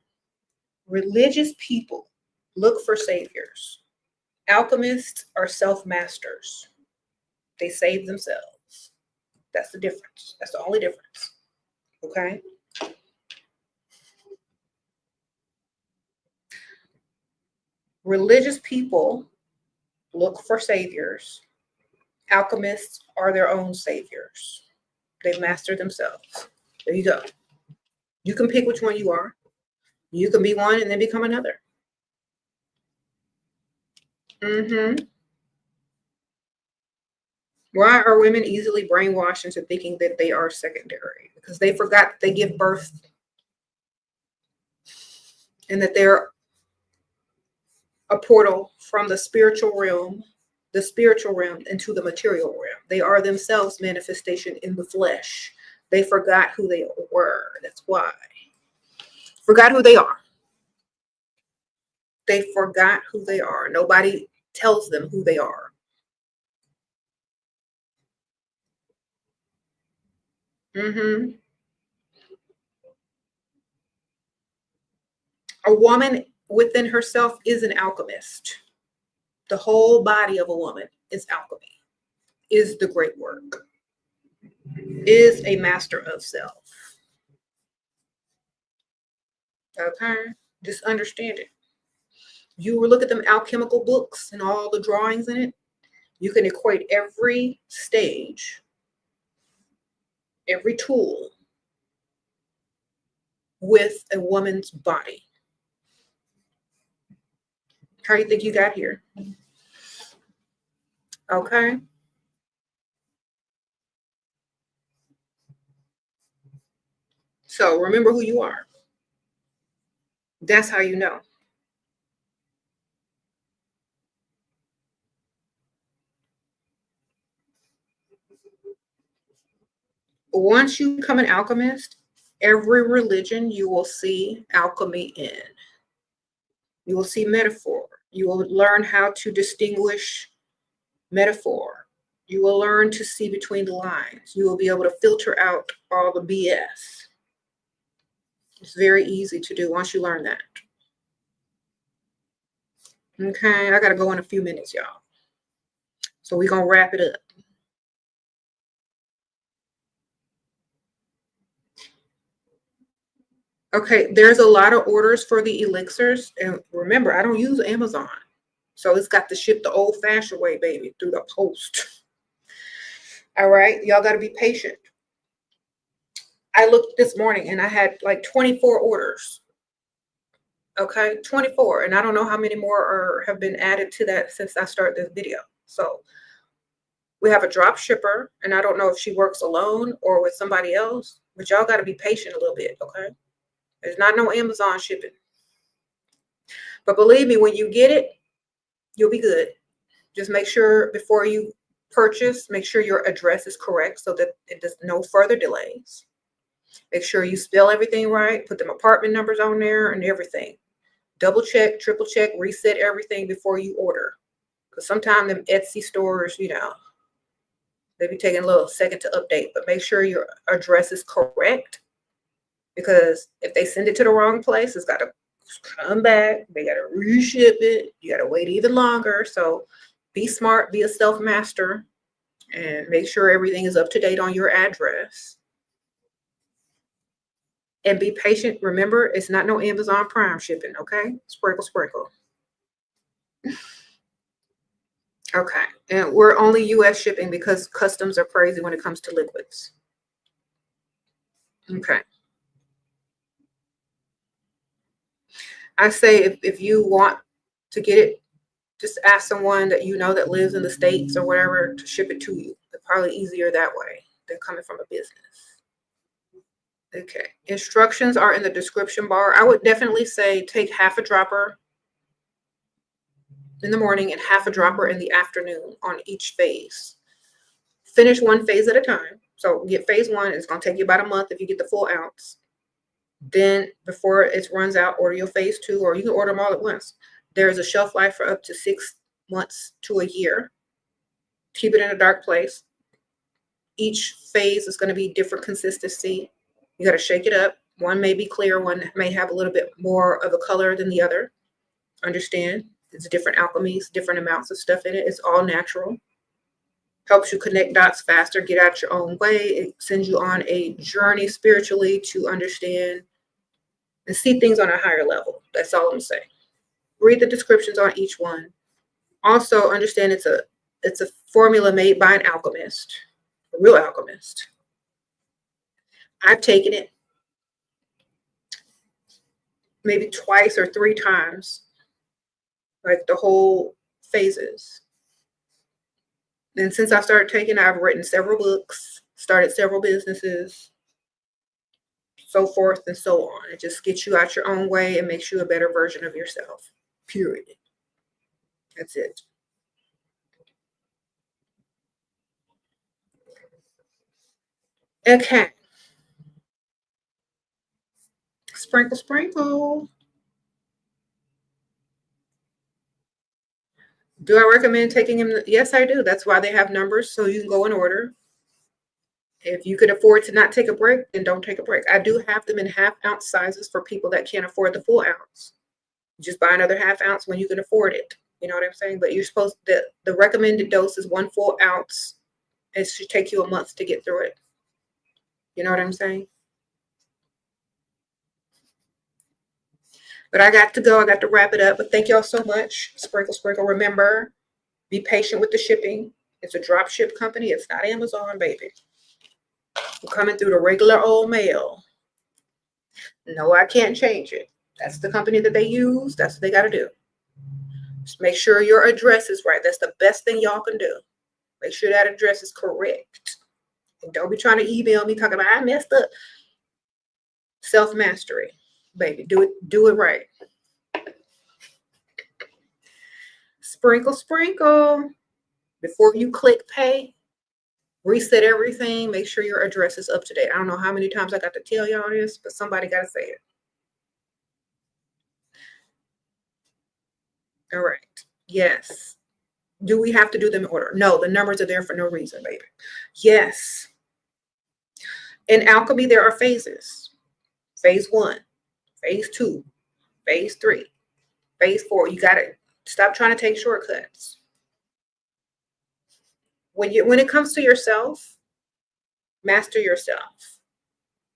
S1: Religious people look for saviors. Alchemists are self-masters. They save themselves. That's the difference. That's the only difference. Okay? Religious people look for saviors. Alchemists are their own saviors. They've mastered themselves. There you go. You can pick which one you are. You can be one and then become another. Why are women easily brainwashed into thinking that they are secondary? Because they forgot that they give birth and that they're a portal from the spiritual realm into the material realm. They are themselves manifestation in the flesh. They forgot who they were. That's why. Forgot who they are. They forgot who they are. Nobody tells them who they are. A woman within herself is an alchemist. The whole body of a woman is alchemy, is the great work, is a master of self. Okay? Just understand it. You look at them alchemical books and all the drawings in it, you can equate every stage, every tool with a woman's body. How do you think you got here? Okay. So remember who you are. That's how you know. Once you become an alchemist, every religion you will see alchemy in. You will see metaphor. You will learn how to distinguish metaphor. You will learn to see between the lines. You will be able to filter out all the BS. It's very easy to do once you learn that. Okay, I got to go in a few minutes, y'all. So we're going to wrap it up. Okay, there's a lot of orders for the elixirs. And remember, I don't use Amazon. So it's got to ship the old-fashioned way, baby, through the post. All right, y'all got to be patient. I looked this morning and I had like 24 orders. Okay, 24. And I don't know how many more have been added to that since I started this video. So we have a drop shipper, and I don't know if she works alone or with somebody else, but y'all got to be patient a little bit, okay? There's not no Amazon shipping. But believe me, when you get it, you'll be good. Just make sure before you purchase, make sure your address is correct so that there's no further delays. Make sure you spell everything right, put them apartment numbers on there and everything. Double check, triple check, reset everything before you order. Because sometimes them Etsy stores, you know, they be taking a little second to update, but make sure your address is correct. Because if they send it to the wrong place, it's got to come back. They got to reship it. You got to wait even longer. So be smart, be a self-master, and make sure everything is up to date on your address. And be patient. Remember, it's not no Amazon Prime shipping, okay? Sprinkle, sprinkle. Okay, and we're only US shipping because customs are crazy when it comes to liquids. Okay. I say if you want to get it, just ask someone that you know that lives in the States or whatever to ship it to you. It's probably easier that way than coming from a business. Okay, instructions are in the description bar. I would definitely say take half a dropper in the morning and half a dropper in the afternoon on each phase. Finish one phase at a time. So get phase one. It's going to take you about a month if you get the full ounce. Then before it runs out, order your phase two, or you can order them all at once. There's a shelf life for up to 6 months to a year. Keep it in a dark place. Each phase is going to be different consistency. You got to shake it up. One may be clear, one may have a little bit more of a color than the other. Understand? It's different alchemies, different amounts of stuff in it. It's all natural. Helps you connect dots faster, get out your own way. It sends you on a journey spiritually to understand and see things on a higher level. That's all I'm saying. Read the descriptions on each one. Also understand it's a formula made by an alchemist, a real alchemist. I've taken it maybe twice or 3 times, like the whole phases. And since I started taking, I've written several books, started several businesses, so forth and so on. It just gets you out your own way and makes you a better version of yourself. Period. That's it. Okay. Sprinkle, sprinkle. Do I recommend taking them? Yes, I do. That's why they have numbers, so you can go in order. If you could afford to not take a break, then don't take a break. I do have them in half-ounce sizes for people that can't afford the full ounce. Just buy another half-ounce when you can afford it. You know what I'm saying? But you're supposed to, the recommended dose is 1 full ounce. It should take you a month to get through it. You know what I'm saying? But I got to go. I got to wrap it up. But thank y'all so much. Sprinkle, sprinkle. Remember, be patient with the shipping. It's a drop ship company. It's not Amazon, baby. We're coming through the regular old mail. No, I can't change it. That's the company that they use. That's what they got to do. Just make sure your address is right. That's the best thing y'all can do. Make sure that address is correct. And don't be trying to email me talking about I messed up. Self-mastery, baby. Do it right. Sprinkle, sprinkle. Before you click pay, reset everything. Make sure your address is up to date. I don't know how many times I got to tell y'all this, but somebody got to say it. All right. Yes. Do we have to do them in order? No, the numbers are there for no reason, baby. Yes. In alchemy, there are phases. Phase 1, phase 2, phase 3, phase 4. You got to stop trying to take shortcuts. When it comes to yourself, master yourself.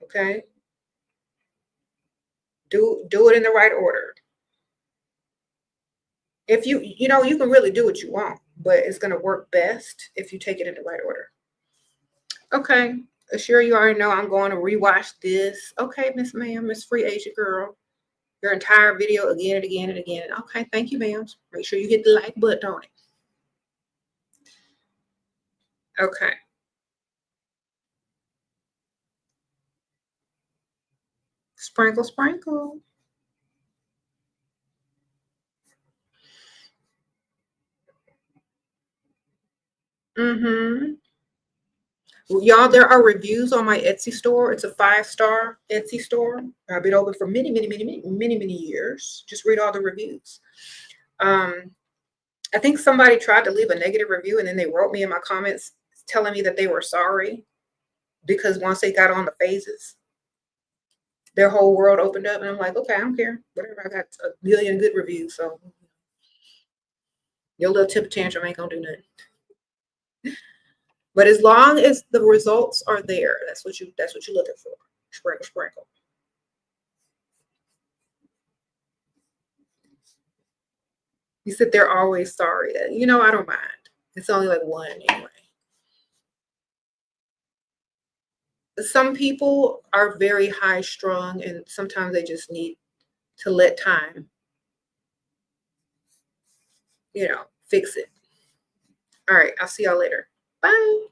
S1: Okay? Do it in the right order. If you can really do what you want, but it's going to work best if you take it in the right order. Okay. Ashera, you already know I'm going to rewatch this. Okay, Miss Ma'am, Miss Free Asia Girl. Your entire video again and again and again. Okay, thank you, ma'am. Make sure you hit the like button on it. Okay. Sprinkle, sprinkle. Mm-hmm. Y'all, there are reviews on my Etsy store. It's a 5-star Etsy store. I've been open for many years. Just read all the reviews. I think somebody tried to leave a negative review and then they wrote me in my comments telling me that they were sorry because once they got on the phases, their whole world opened up. And I'm like, okay, I don't care. Whatever. I got a million good reviews. So your little tip tantrum ain't gonna do nothing. But as long as the results are there, that's what you're looking for. Sprinkle, sprinkle. You said they're always sorry. You know, I don't mind. It's only like one anyway. Some people are very high strung and sometimes they just need to let time, you know, fix it. All right, I'll see y'all later. Bye.